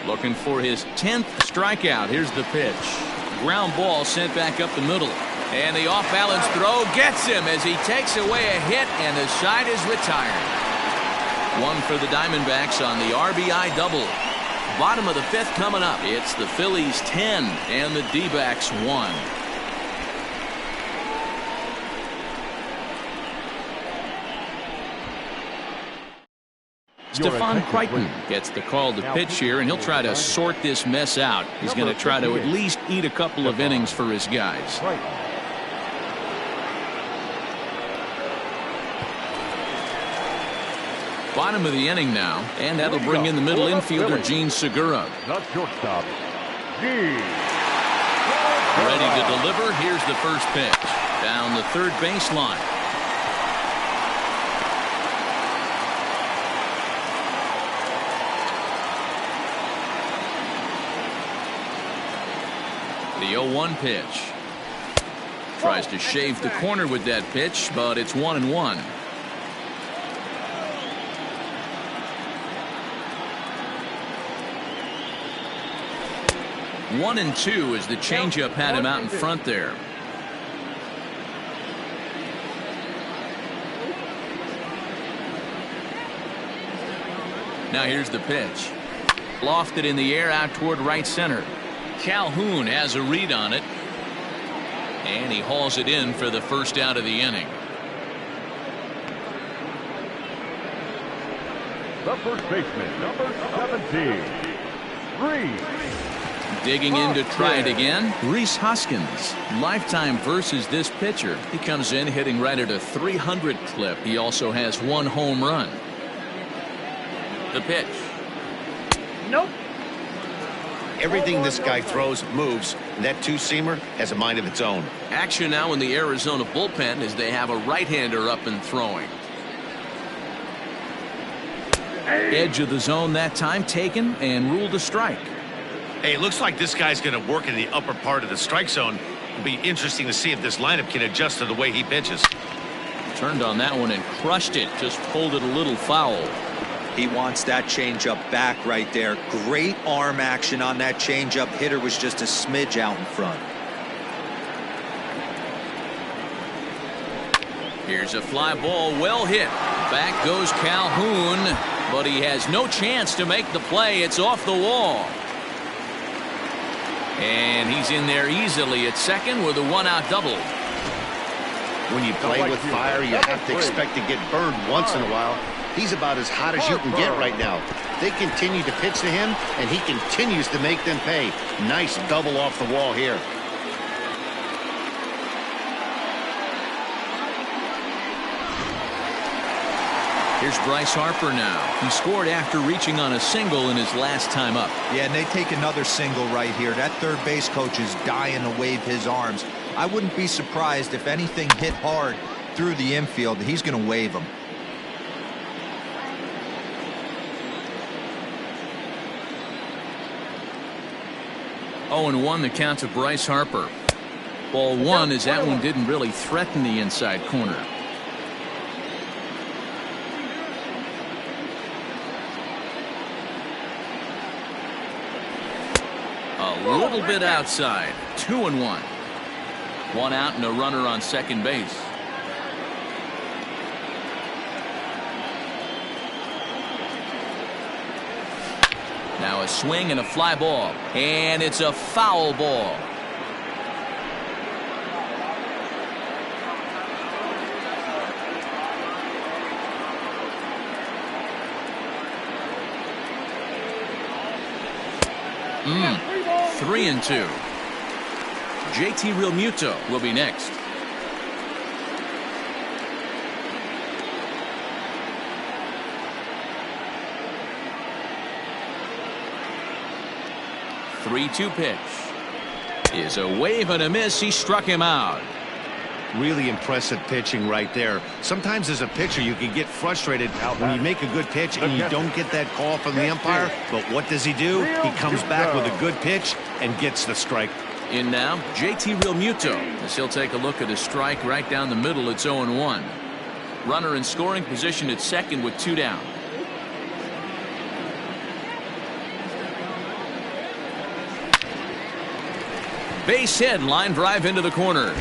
Looking for his 10th strikeout. Here's the pitch. Ground ball sent back up the middle. And the off-balance throw gets him as he takes away a hit, and the side is retired. One for the Diamondbacks on the RBI double. Bottom of the 5th coming up. It's the Phillies 10 and the D-backs 1. Stephon Crichton gets the call to pitch here, and he'll try to sort this mess out. He's going to try to at least eat a couple of innings for his guys. Bottom of the inning now, and that'll bring in the middle infielder Gene Segura. Not shortstop. Ready to deliver. Here's the first pitch. Down the third baseline. The 0-1 pitch. Tries to shave the corner with that pitch, but it's 1-1. One and two as the changeup had him out in front there. Now here's the pitch. Lofted in the air out toward right center. Calhoun has a read on it, and he hauls it in for the first out of the inning. The first baseman, number 17, Reese. Digging in to try it again. Rhys Hoskins. Lifetime versus this pitcher. He comes in hitting right at a 300 clip. He also has 1 home run. The pitch. Nope. Everything this guy throws moves, and that two-seamer has a mind of its own. Action now in the Arizona bullpen as they have a right-hander up and throwing. Edge of the zone that time taken and ruled a strike. Hey, it looks like this guy's going to work in the upper part of the strike zone. It'll be interesting to see if this lineup can adjust to the way he pitches. Turned on that one and crushed it. Just pulled it a little foul. He wants that changeup back right there. Great arm action on that changeup. Hitter was just a smidge out in front. Here's a fly ball, well hit. Back goes Calhoun, but he has no chance to make the play. It's off the wall. And he's in there easily at second with a 1-out double. When you play with fire, you have to expect to get burned once in a while. He's about as hot as you can get right now. They continue to pitch to him, and he continues to make them pay. Nice double off the wall here. Here's Bryce Harper now. He scored after reaching on a single in his last time up. Yeah, and they take another single right here. That third base coach is dying to wave his arms. I wouldn't be surprised if anything hit hard through the infield. He's going to wave them. Oh, and 1 the count to Bryce Harper. Ball 1 as that one didn't really threaten the inside corner. A little bit outside. 2-1. 1 out and a runner on second base. Now a swing and a fly ball, and it's a foul ball. Mm. 3-2. JT Realmuto will be next. The 3-2 pitch is a wave and a miss. He struck him out. Really impressive pitching right there. Sometimes as a pitcher you can get frustrated when you make a good pitch and you don't get that call from the umpire. But what does he do? He comes back with a good pitch and gets the strike. In now, JT Realmuto, as he'll take a look at a strike right down the middle. It's 0-1. Runner in scoring position at second with 2 down. Base hit, line drive into the corner.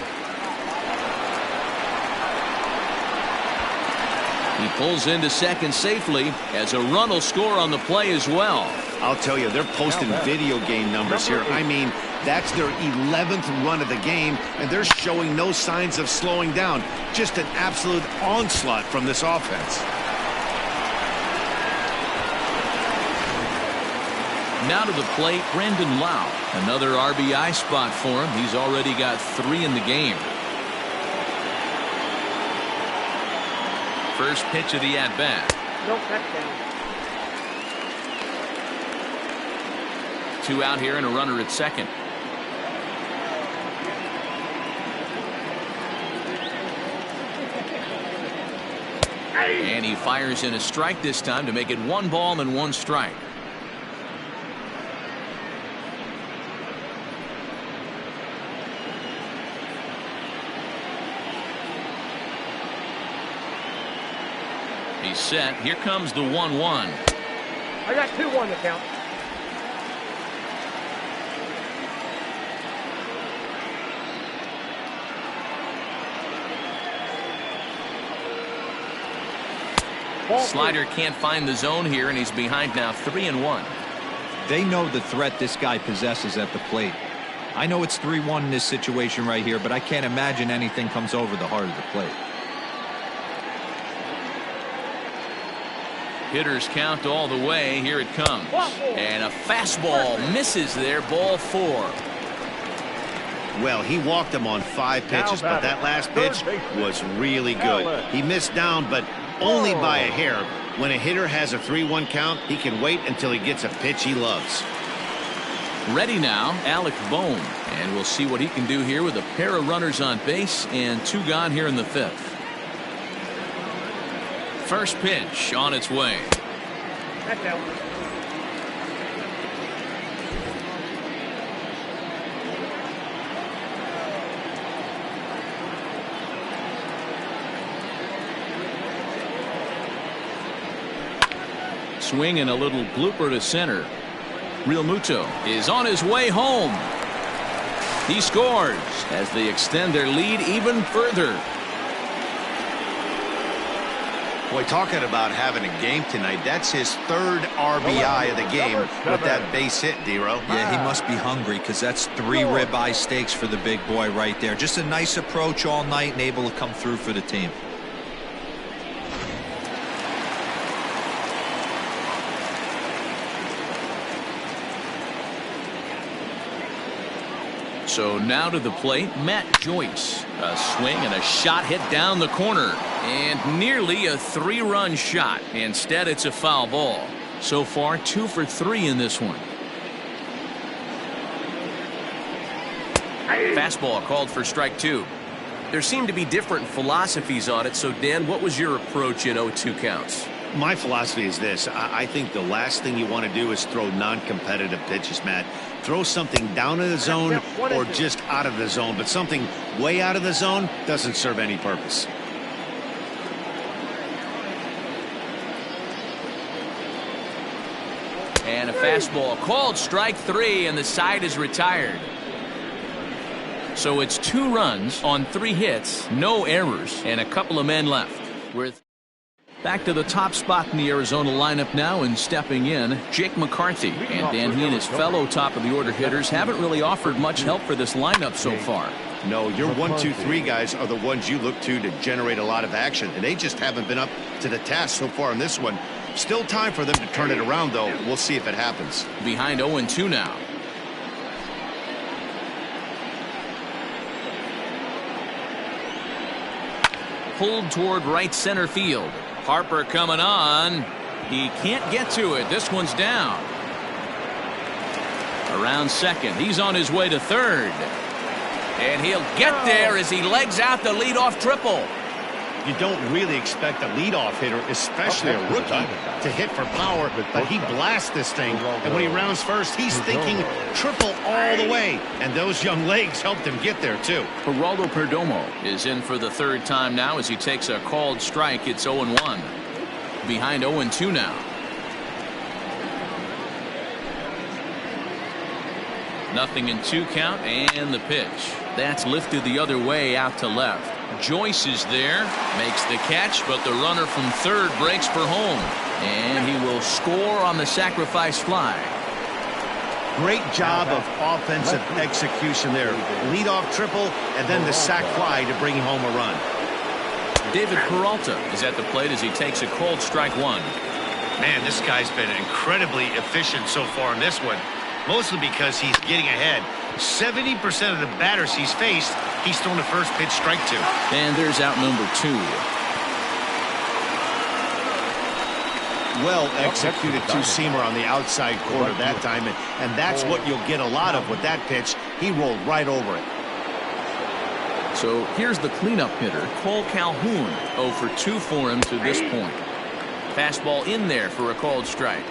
He pulls into second safely as a run will score on the play as well. I'll tell you, they're posting video game numbers here. I mean, that's their 11th run of the game, and they're showing no signs of slowing down. Just an absolute onslaught from this offense. Now to the plate, Brandon Lau. Another RBI spot for him. He's already got 3 in the game. First pitch of the at-bat. Nope, that's down. 2 out here and a runner at second. And he fires in a strike this time to make it 1 ball and 1 strike. He's set. Here comes the 1-1. I got 2-1 to count. Slider can't find the zone here, and he's behind now 3-1. They know the threat this guy possesses at the plate. I know it's 3-1 in this situation right here, but I can't imagine anything comes over the heart of the plate. Hitters count all the way. Here it comes. And a fastball misses there. Ball 4. Well, he walked him on 5 pitches, but that last pitch was really good. He missed down, but only by a hair. When a hitter has a 3-1 count, he can wait until he gets a pitch he loves. Ready now, Alec Bohm. And we'll see what he can do here with a pair of runners on base and 2 gone here in the 5th. First pitch on its way. That's out. Swing and a little blooper to center. Realmuto is on his way home. He scores as they extend their lead even further. Boy, talking about having a game tonight, that's his third RBI of the game with that base hit, Dero. Yeah, he must be hungry because that's 3 ribeye steaks for the big boy right there. Just a nice approach all night and able to come through for the team. So now to the plate, Joyce. A swing and a shot hit down the corner. And nearly a 3-run shot. Instead, it's a foul ball. So far, 2 for 3 in this one. Fastball called for strike 2. There seem to be different philosophies on it. So, Dan, what was your approach in 0-2 counts? My philosophy is this. I think the last thing you want to do is throw non-competitive pitches, Matt. Throw something down in the zone or just out of the zone, but something way out of the zone doesn't serve any purpose. And a fastball called strike 3, and the side is retired. So it's 2 runs on 3 hits, no errors, and a couple of men left. We're back to the top spot in the Arizona lineup now, and stepping in, Jake McCarthy. And Dan, he and his fellow top of the order hitters haven't really offered much help for this lineup so far. No, your 1, 2, 3 guys are the ones you look to generate a lot of action, and they just haven't been up to the task so far in this one. Still time for them to turn it around, though. We'll see if it happens. Behind 0-2 now. Pulled toward right center field. Harper coming on. He can't get to it. This one's down. Around second. He's on his way to third. And he'll get there as he legs out the leadoff triple. You don't really expect a leadoff hitter, especially a rookie, to hit for power, but he blasts this thing. And when he rounds first, he's thinking triple all the way. And those young legs helped him get there, too. Geraldo Perdomo is in for the 3rd time now as he takes a called strike. It's 0-1. Behind 0-2 now. Nothing in 2 count, and the pitch. That's lifted the other way out to left. Joyce is there, makes the catch, but the runner from third breaks for home. And he will score on the sacrifice fly. Great job of offensive execution there. Leadoff triple, and then the sac fly to bring home a run. David Peralta is at the plate as he takes a called strike 1. Man, this guy's been incredibly efficient so far in this one, mostly because he's getting ahead. 70% of the batters he's faced, he's thrown the first pitch strike 2. And there's out number 2. Well executed two-seamer on the outside corner that time, and that's what you'll get a lot of with that pitch. He rolled right over it. So here's the cleanup hitter, Cole Calhoun. 0 for 2 for him to this point. Fastball in there for a called strike.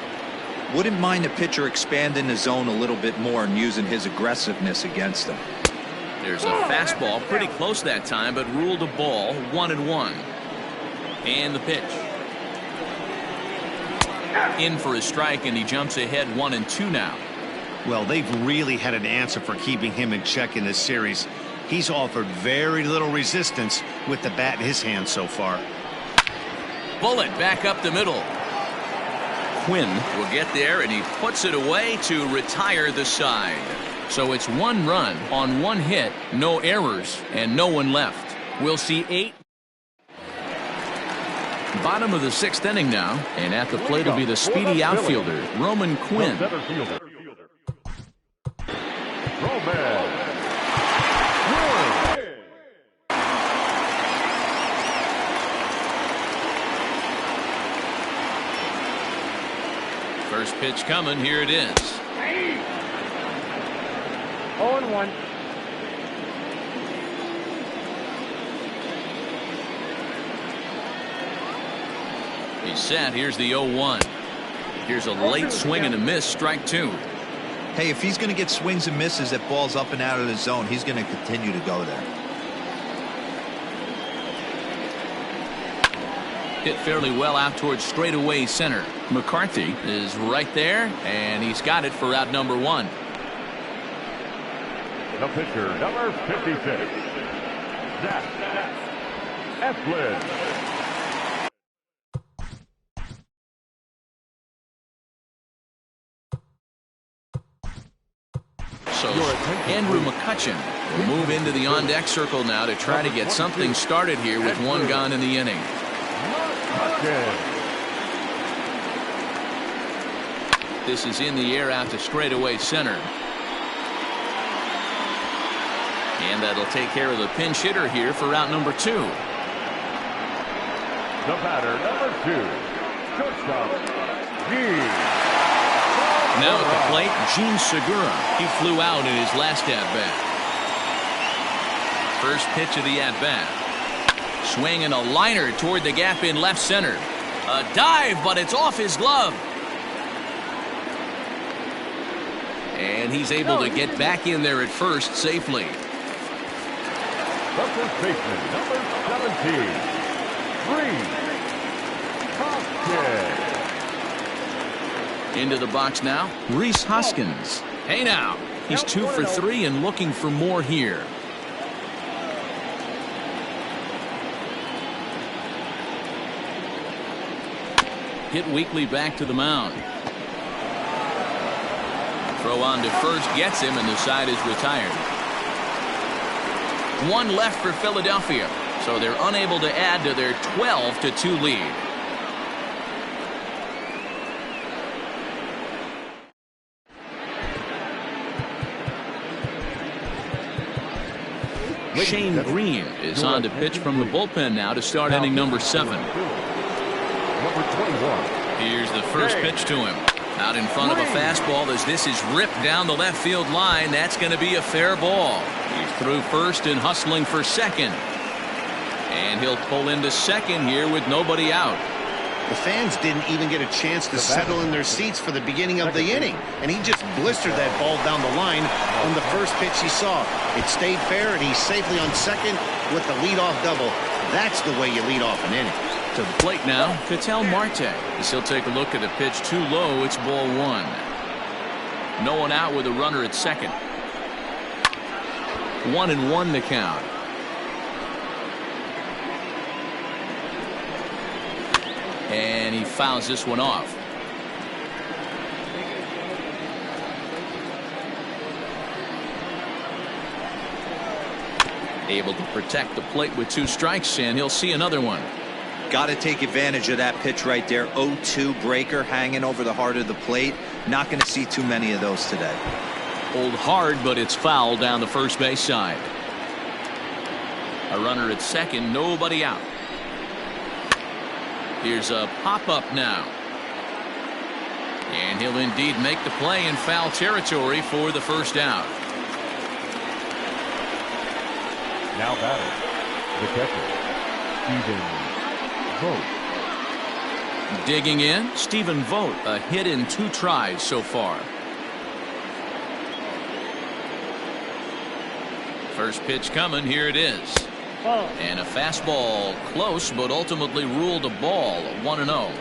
Wouldn't mind a pitcher expanding the zone a little bit more and using his aggressiveness against them. There's a fastball pretty close that time, but ruled a ball. 1-1. And the pitch. In for a strike, and he jumps ahead 1-2 now. Well, they've really had an answer for keeping him in check in this series. He's offered very little resistance with the bat in his hand so far. Bullet back up the middle. Quinn will get there, and he puts it away to retire the side. So it's 1 run on 1 hit, no errors, and no one left. We'll see 8. Bottom of the 6th inning now, and at the plate will be the speedy outfielder, Roman Quinn. First pitch coming. Here it is. 0-1. He's set. Here's the 0-1. Here's a late swing and a miss. Strike 2. Hey, if he's going to get swings and misses at balls up and out of the zone, he's going to continue to go there. Hit fairly well out towards straightaway center. Mccarthy is right there, and he's got it for out number 1. The pitcher, number 56, Zach Eflin. also Andrew Mccutchen will move into the on-deck circle now to try to get something started here with one gone in the inning. This is in the air out to straightaway center. And that'll take care of the pinch hitter here for out number 2. The batter, number 2, shortstop, Now at the plate, Gene Segura. He flew out in his last at-bat. First pitch of the at-bat. Swinging a liner toward the gap in left center. A dive, but it's off his glove. And he's able to get back in there at first safely. The first baseman, number 17, Hoskins. Into the box now, Rhys Hoskins. Hey now, he's 2 for 3 and looking for more here. Hit weakly back to the mound. Throw on to first gets him, and the side is retired. One left for Philadelphia, so they're unable to add to their 12-2 lead. Shane Green is on to pitch from the bullpen now to start inning number 7. Number 21. Here's the first pitch to him. Out in front of a fastball as this is ripped down the left field line. That's going to be a fair ball. He's through first and hustling for second. And he'll pull into second here with nobody out. The fans didn't even get a chance to settle in their seats for the beginning of the inning, and he just blistered that ball down the line on the first pitch he saw. It stayed fair, and he's safely on second with the leadoff double. That's the way you lead off an inning. To the plate now, Ketel Marte. As he'll take a look at the pitch too low. It's ball 1. No one out with a runner at second. 1-1 the count. And he fouls this one off. Able to protect the plate with 2 strikes, and he'll see another one. Got to take advantage of that pitch right there. 0-2 breaker hanging over the heart of the plate. Not going to see too many of those today. Pulled hard, but it's foul down the first base side. A runner at second, nobody out. Here's a pop-up now. And he'll indeed make the play in foul territory for the first out. Now batting, the catcher, Stephen Vogt. Digging in, Stephen Vogt, a hit in 2 tries so far. First pitch coming, here it is. And a fastball close, but ultimately ruled a ball. 1-0.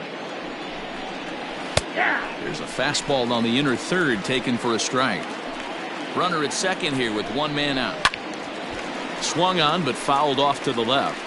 There's a fastball on the inner third taken for a strike. Runner at second here with 1 man out. Swung on, but fouled off to the left.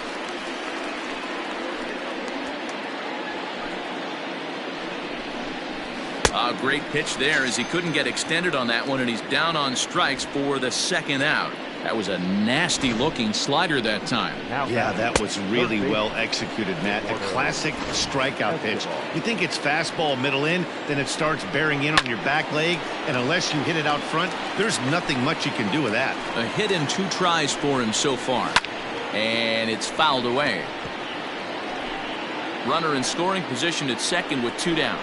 A great pitch there as he couldn't get extended on that one, and he's down on strikes for the second out. That was a nasty looking slider that time. Yeah, that was really well executed, Matt. A classic strikeout pitch. You think it's fastball middle in, then it starts bearing in on your back leg, and unless you hit it out front, there's nothing much you can do with that. A hit in 2 tries for him so far, and it's fouled away. Runner in scoring position at second with 2 down.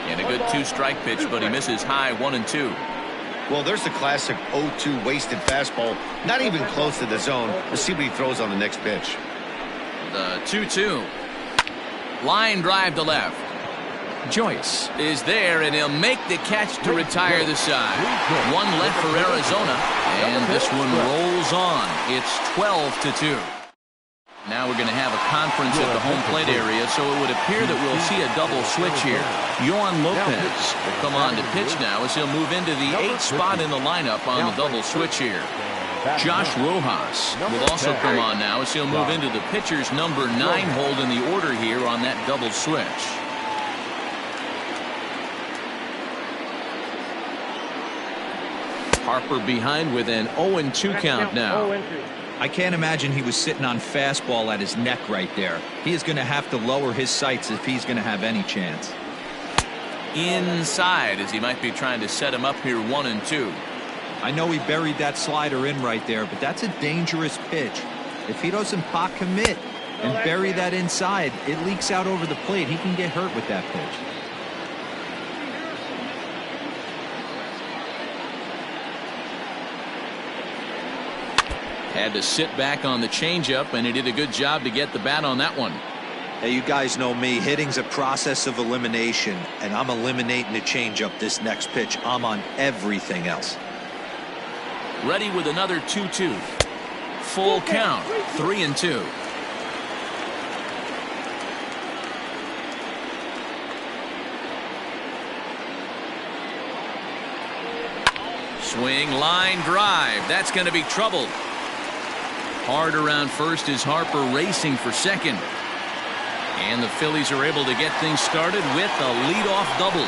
And a good 2-strike pitch, but he misses high 1-2. Well, there's the classic 0-2 wasted fastball. Not even close to the zone. Let's see what he throws on the next pitch. The 2-2. Line drive to left. Joyce is there, and he'll make the catch to retire the side. 1 left for Arizona, and this one rolls on. It's 12-2. Now we're going to have a conference at the home plate area, so it would appear that we'll see a double switch here. Yohan Lopez will come on to pitch now as he'll move into the 8th spot in the lineup on the double switch here. Josh Rojas will also come on now as he'll move into the pitcher's number 9 hold in the order here on that double switch. Harper behind with an 0-2 count now. 0-2. I can't imagine he was sitting on fastball at his neck right there. He is going to have to lower his sights if he's going to have any chance. Inside, as he might be trying to set him up here 1-2. I know he buried that slider in right there, but that's a dangerous pitch. If he doesn't pot commit and bury that inside, it leaks out over the plate. He can get hurt with that pitch. Had to sit back on the changeup, and he did a good job to get the bat on that one. Hey, you guys know me. Hitting's a process of elimination, and I'm eliminating the changeup this next pitch. I'm on everything else. Ready with another 2-2. Full count, 3-2. Swing, line drive. That's going to be trouble. Hard around first is Harper racing for second. And the Phillies are able to get things started with a leadoff double.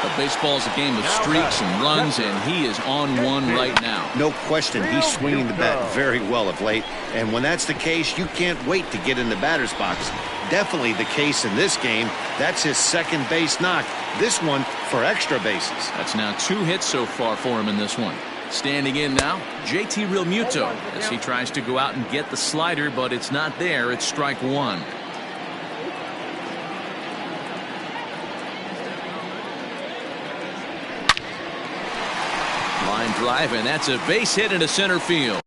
But baseball's a game of streaks and runs, and he is on one right now. No question, he's swinging the bat very well of late. And when that's the case, you can't wait to get in the batter's box. Definitely the case in this game. That's his second base knock. This one for extra bases. That's now 2 hits so far for him in this one. Standing in now, JT Realmuto, as he tries to go out and get the slider, but it's not there. It's strike one. Line drive, and that's a base hit into center field.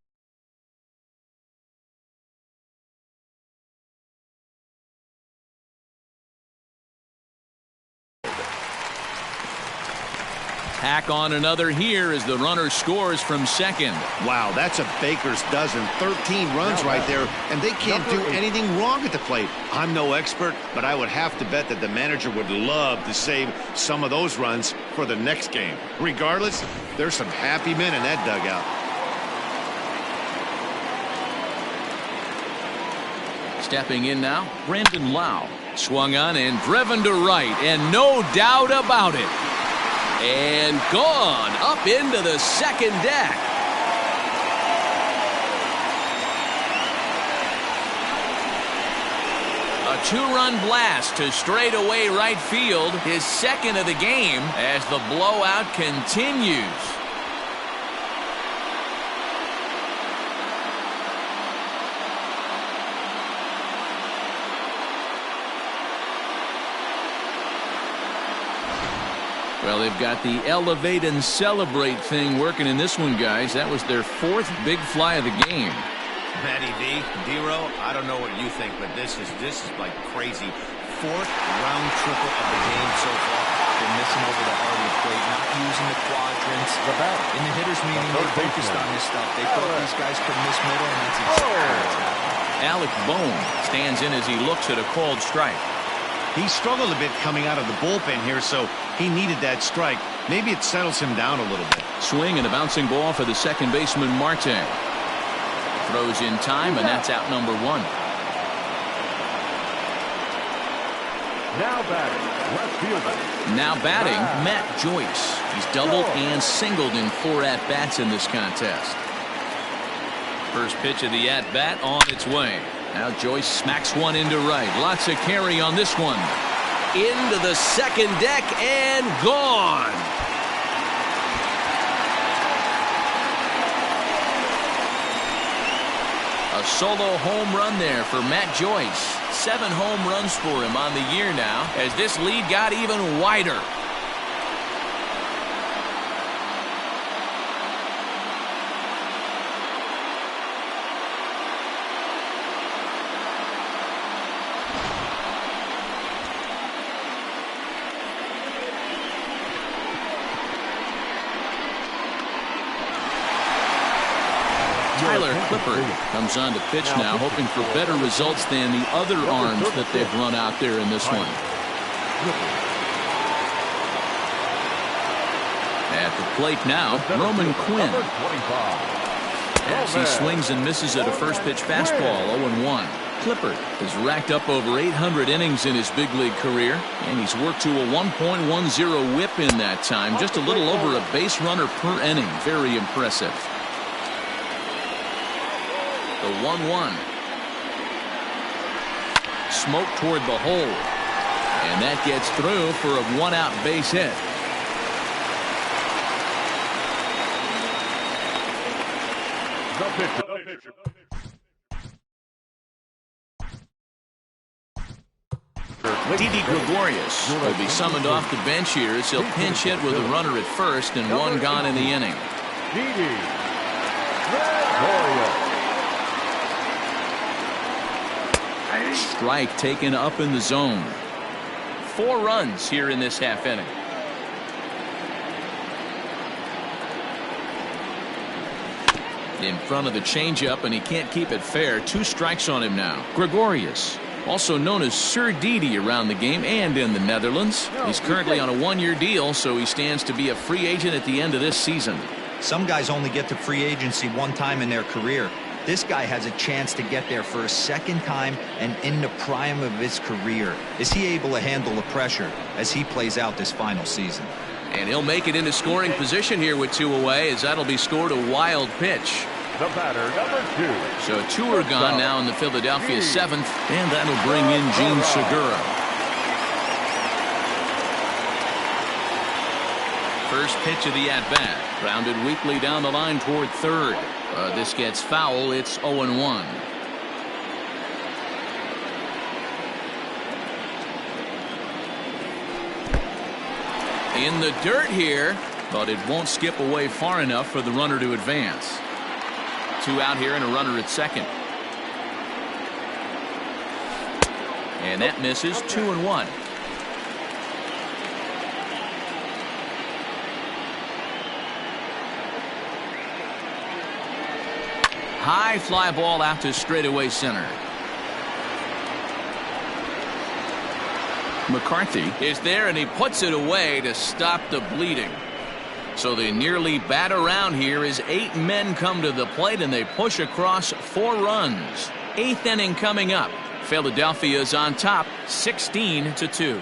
Tack on another here as the runner scores from second. Wow, that's a baker's dozen. 13 runs right there, and they can't do anything wrong at the plate. I'm no expert, but I would have to bet that the manager would love to save some of those runs for the next game. Regardless, there's some happy men in that dugout. Stepping in now, Brandon Lau. Swung on and driven to right, and no doubt about it. And gone up into the second deck. A 2-run blast to straightaway right field, his second of the game as the blowout continues. Well, they've got the elevate and celebrate thing working in this one, guys. That was their 4th big fly of the game. Matty V, D-Row, I don't know what you think, but this is like crazy. 4th round triple of the game so far. They're missing over the heart of the plate, not using the quadrants. In the hitter's meeting, they focused on this stuff. They thought these guys could miss middle, and that's exactly what's happening. Alec Bohm stands in as he looks at a called strike. He struggled a bit coming out of the bullpen here, so he needed that strike. Maybe it settles him down a little bit. Swing and a bouncing ball for the second baseman, Marte. Throws in time, and that's out number 1. Now batting, left fielder. Now batting, Matt Joyce. He's doubled and singled in 4 at-bats in this contest. First pitch of the at-bat on its way. Now Joyce smacks one into right. Lots of carry on this one. Into the second deck and gone. A solo home run there for Matt Joyce. 7 home runs for him on the year now as this lead got even wider. Tyler Clippard comes on to pitch now, hoping for better results than the other arms that they've run out there in this one. At the plate now, Roman Quinn. As he swings and misses at a first pitch fastball, 0-1. Clippard has racked up over 800 innings in his big league career, and he's worked to a 1.10 whip in that time, just a little over a base runner per inning. Very impressive. The 1-1. Smoke toward the hole, and that gets through for a one-out base hit. Didi Gregorius will be summoned off the bench here as he'll pinch hit with a runner at first and one gone in the inning. Didi Gregorius. Strike taken up in the zone. 4 runs here in this half inning. In front of the changeup, and he can't keep it fair. 2 strikes on him now. Gregorius, also known as Sir Didi around the game and in the Netherlands. He's currently on a 1-year deal, so he stands to be a free agent at the end of this season. Some guys only get to free agency one time in their career. This guy has a chance to get there for a second time and in the prime of his career. Is he able to handle the pressure as he plays out this final season? And he'll make it into scoring position here with 2 away, as that'll be scored a wild pitch. The batter, number 2. So 2 are gone now in the Philadelphia 7th, and that'll bring in Gene Segura. First pitch of the at-bat. Grounded weakly down the line toward third. This gets foul. It's 0-1. In the dirt here, but it won't skip away far enough for the runner to advance. 2 out here and a runner at second. And that misses. 2-1. High fly ball out to straightaway center. McCarthy is there, and he puts it away to stop the bleeding. So they nearly bat around here as 8 men come to the plate, and they push across 4 runs. 8th inning coming up. Philadelphia is on top 16-2.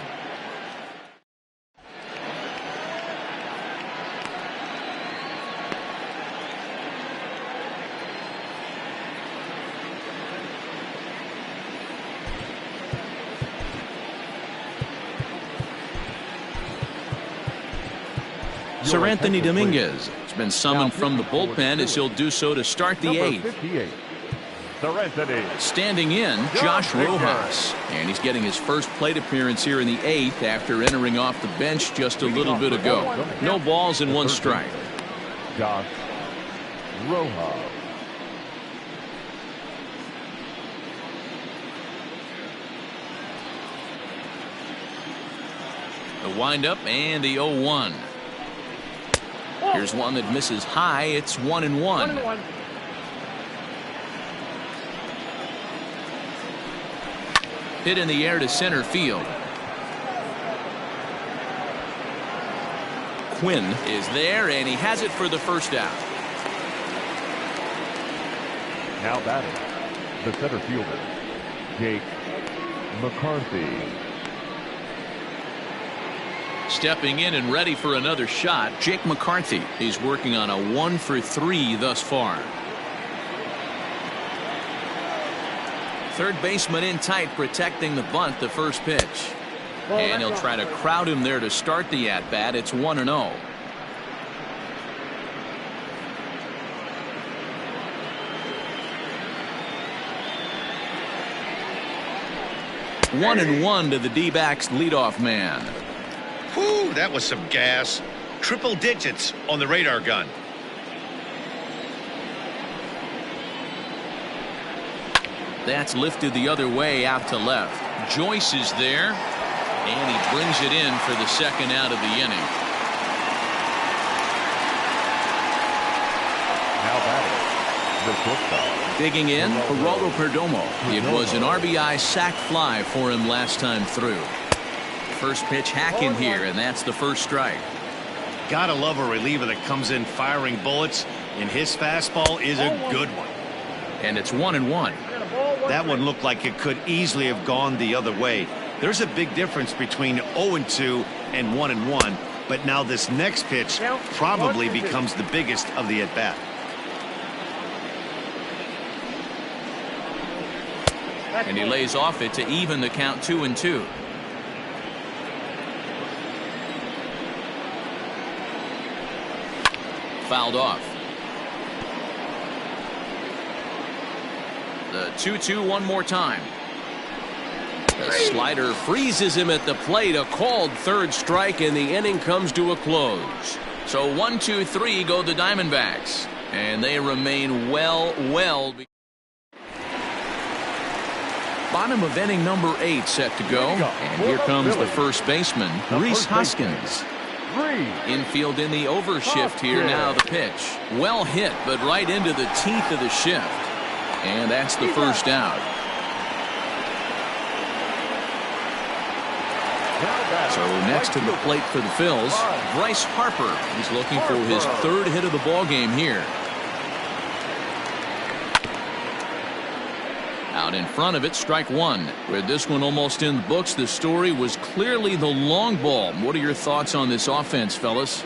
Sir Anthony Dominguez has been summoned from the bullpen as he'll do so to start the 8th. Standing in, Josh Rojas, and he's getting his first plate appearance here in the 8th after entering off the bench just a little bit ago. No balls and 1 strike. Josh Rojas. The windup and the 0-1. Here's one that misses high. It's 1-1. Hit in the air to center field. Quinn is there, and he has it for the first out. Now batting, the center fielder, Jake McCarthy. Stepping in and ready for another shot, Jake McCarthy. He's working on a 1-for-3 thus far. Third baseman in tight, protecting the bunt, the first pitch. And he'll try to crowd him there to start the at-bat. It's 1-0. One and one to the D-backs leadoff man. Whew, that was some gas. Triple digits on the radar gun. That's lifted the other way out to left. Joyce is there, and he brings it in for the second out of the inning. Now batting, the shortstop. Digging in, Geraldo Perdomo. It was an RBI sac fly for him last time through. First pitch hacking here, and that's the first strike. Gotta love a reliever that comes in firing bullets, and his fastball is a good one. And it's 1-1. That one looked like it could easily have gone the other way. There's a big difference between 0-2 and 1-1, but now this next pitch probably becomes the biggest of the at-bat. And he lays off it to even the count 2-2. Fouled off. The 2-2 one more time. The slider freezes him at the plate. A called third strike, and the inning comes to a close. So 1-2-3 go the Diamondbacks, and they remain well. Bottom of inning number 8 set to go, and here comes the first baseman, Rhys Hoskins. Infield in the overshift here now. The pitch well hit, but right into the teeth of the shift, and that's the first out. So next to the plate for the Phillies, Bryce Harper. He's looking for his third hit of the ball game here. Out in front of it, strike one. With this one almost in the books, the story was clearly the long ball. What are your thoughts on this offense, fellas?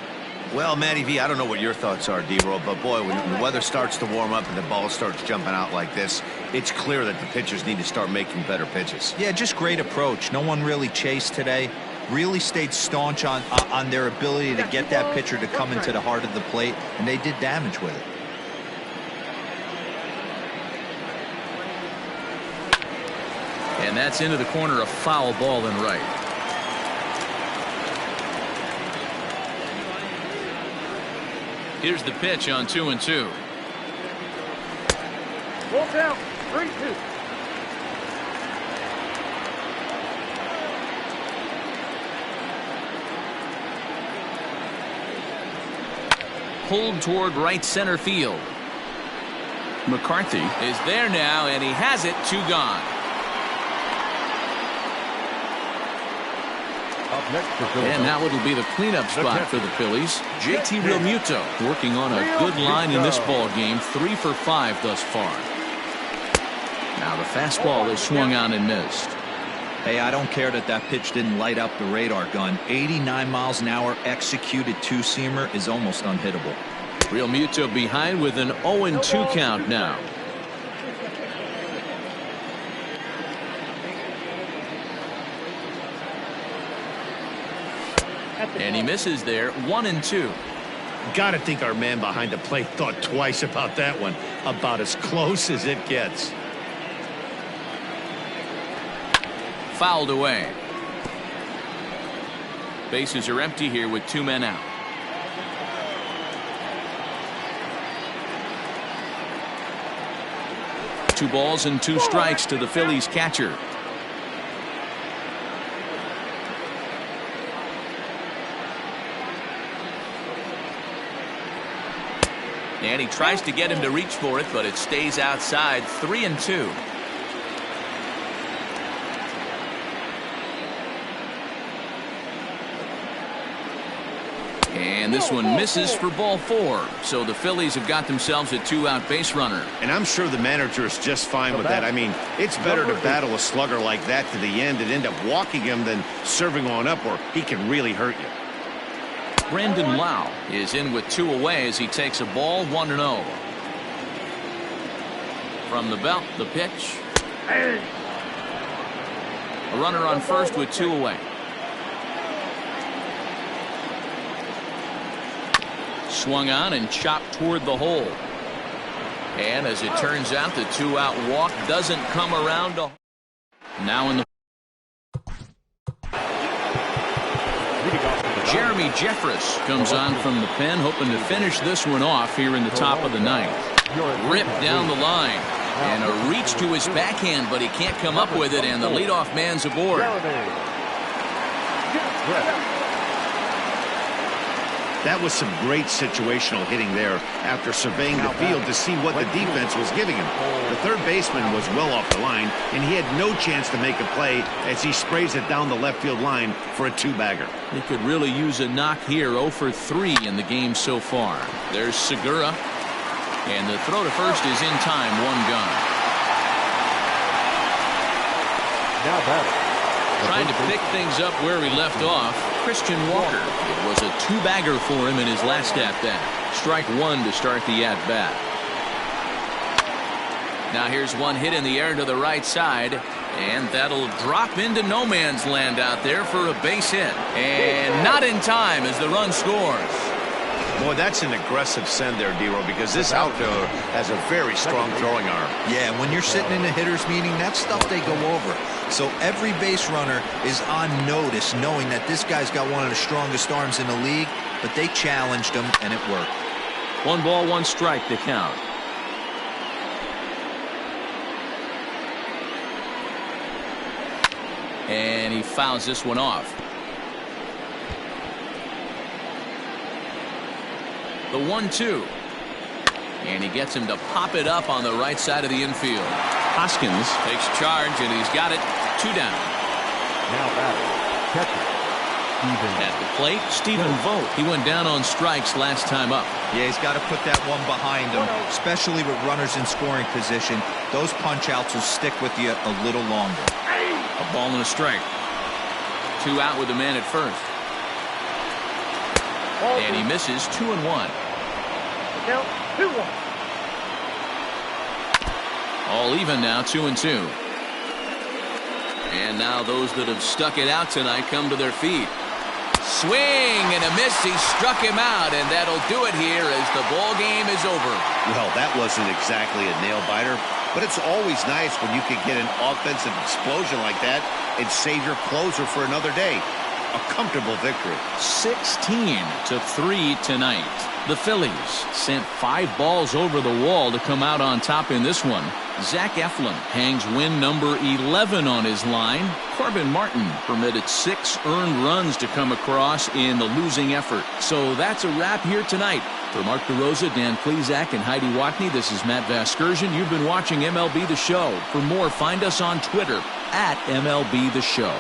Well, Matty V, I don't know what your thoughts are, D-Roll, but boy, when the weather starts to warm up and the ball starts jumping out like this, it's clear that the pitchers need to start making better pitches. Yeah, just great approach. No one really chased today. Really stayed staunch on their ability to get that pitcher to come into the heart of the plate, and they did damage with it. And that's into the corner, a foul ball in right. Here's the pitch on 2-2. Full count, 3-2. Pulled toward right center field. McCarthy is there now, and he has it. 2 gone. And now it'll be the cleanup spot for the Phillies. JT Realmuto working on a good line in this ball game. 3 for 5 thus far. Now the fastball is swung on and missed. Hey, I don't care that pitch didn't light up the radar gun. 89 miles an hour executed two-seamer is almost unhittable. Realmuto behind with an 0-2 count now. And he misses there. 1-2. Gotta think our man behind the plate thought twice about that one. About as close as it gets. Fouled away. Bases are empty here with 2 men out. Two balls and 2 strikes to the Phillies catcher. And he tries to get him to reach for it, but it stays outside. 3-2. And this one misses for ball 4. So the Phillies have got themselves a 2-out base runner. And I'm sure the manager is just fine with that. I mean, it's better to battle a slugger like that to the end and end up walking him than serving on up, or he can really hurt you. Brandon Lau is in with 2 away as he takes a ball. 1-0. From the belt, the pitch. A runner on first with 2 away. Swung on and chopped toward the hole. And as it turns out, the 2-out walk doesn't come around to. Now in the. Jeremy Jeffress comes on from the pen, hoping to finish this one off here in the top of the 9th. Ripped down the line. And a reach to his backhand, but he can't come up with it, and the leadoff man's aboard. That was some great situational hitting there after surveying the field to see what the defense was giving him. The third baseman was well off the line, and he had no chance to make a play as he sprays it down the left field line for a 2-bagger. He could really use a knock here. 0 for 3 in the game so far. There's Segura, and the throw to first is in time. 1 gone. Now batting. Trying to pick things up where he left off, Christian Walker. It was a two-bagger for him in his last at-bat. Strike one to start the at-bat. Now here's one hit in the air to the right side, and that'll drop into no man's land out there for a base hit. And not in time as the run scores. Boy, that's an aggressive send there, D-Row, because this outfielder has a very strong throwing arm. Yeah, when you're sitting in a hitter's meeting, that's stuff they go over. So every base runner is on notice, knowing that this guy's got one of the strongest arms in the league, but they challenged him, and it worked. 1 ball, 1 strike to count. And he fouls this one off. The 1-2. And he gets him to pop it up on the right side of the infield. Hoskins takes charge, and he's got it. 2 down. Now batting. Catcher. At the plate, Stephen Vogt. He went down on strikes last time up. Yeah, he's got to put that one behind him, especially with runners in scoring position. Those punch-outs will stick with you a little longer. A ball and a strike. 2 out with the man at first. And he misses. 2-1. Count 2-1. All even now, 2-2. And now those that have stuck it out tonight come to their feet. Swing and a miss. He struck him out, and that'll do it here as the ball game is over. Well, that wasn't exactly a nail-biter, but it's always nice when you can get an offensive explosion like that and save your closer for another day. A comfortable victory. 16-3 tonight. The Phillies sent 5 balls over the wall to come out on top in this one. Zach Eflin hangs win number 11 on his line. Corbin Martin permitted 6 earned runs to come across in the losing effort. So that's a wrap here tonight. For Mark DeRosa, Dan Plezak, and Heidi Watney, this is Matt Vasgersian. You've been watching MLB The Show. For more, find us on Twitter at MLB The Show.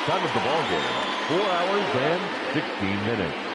Time of the ball game, 4 hours and 16 minutes.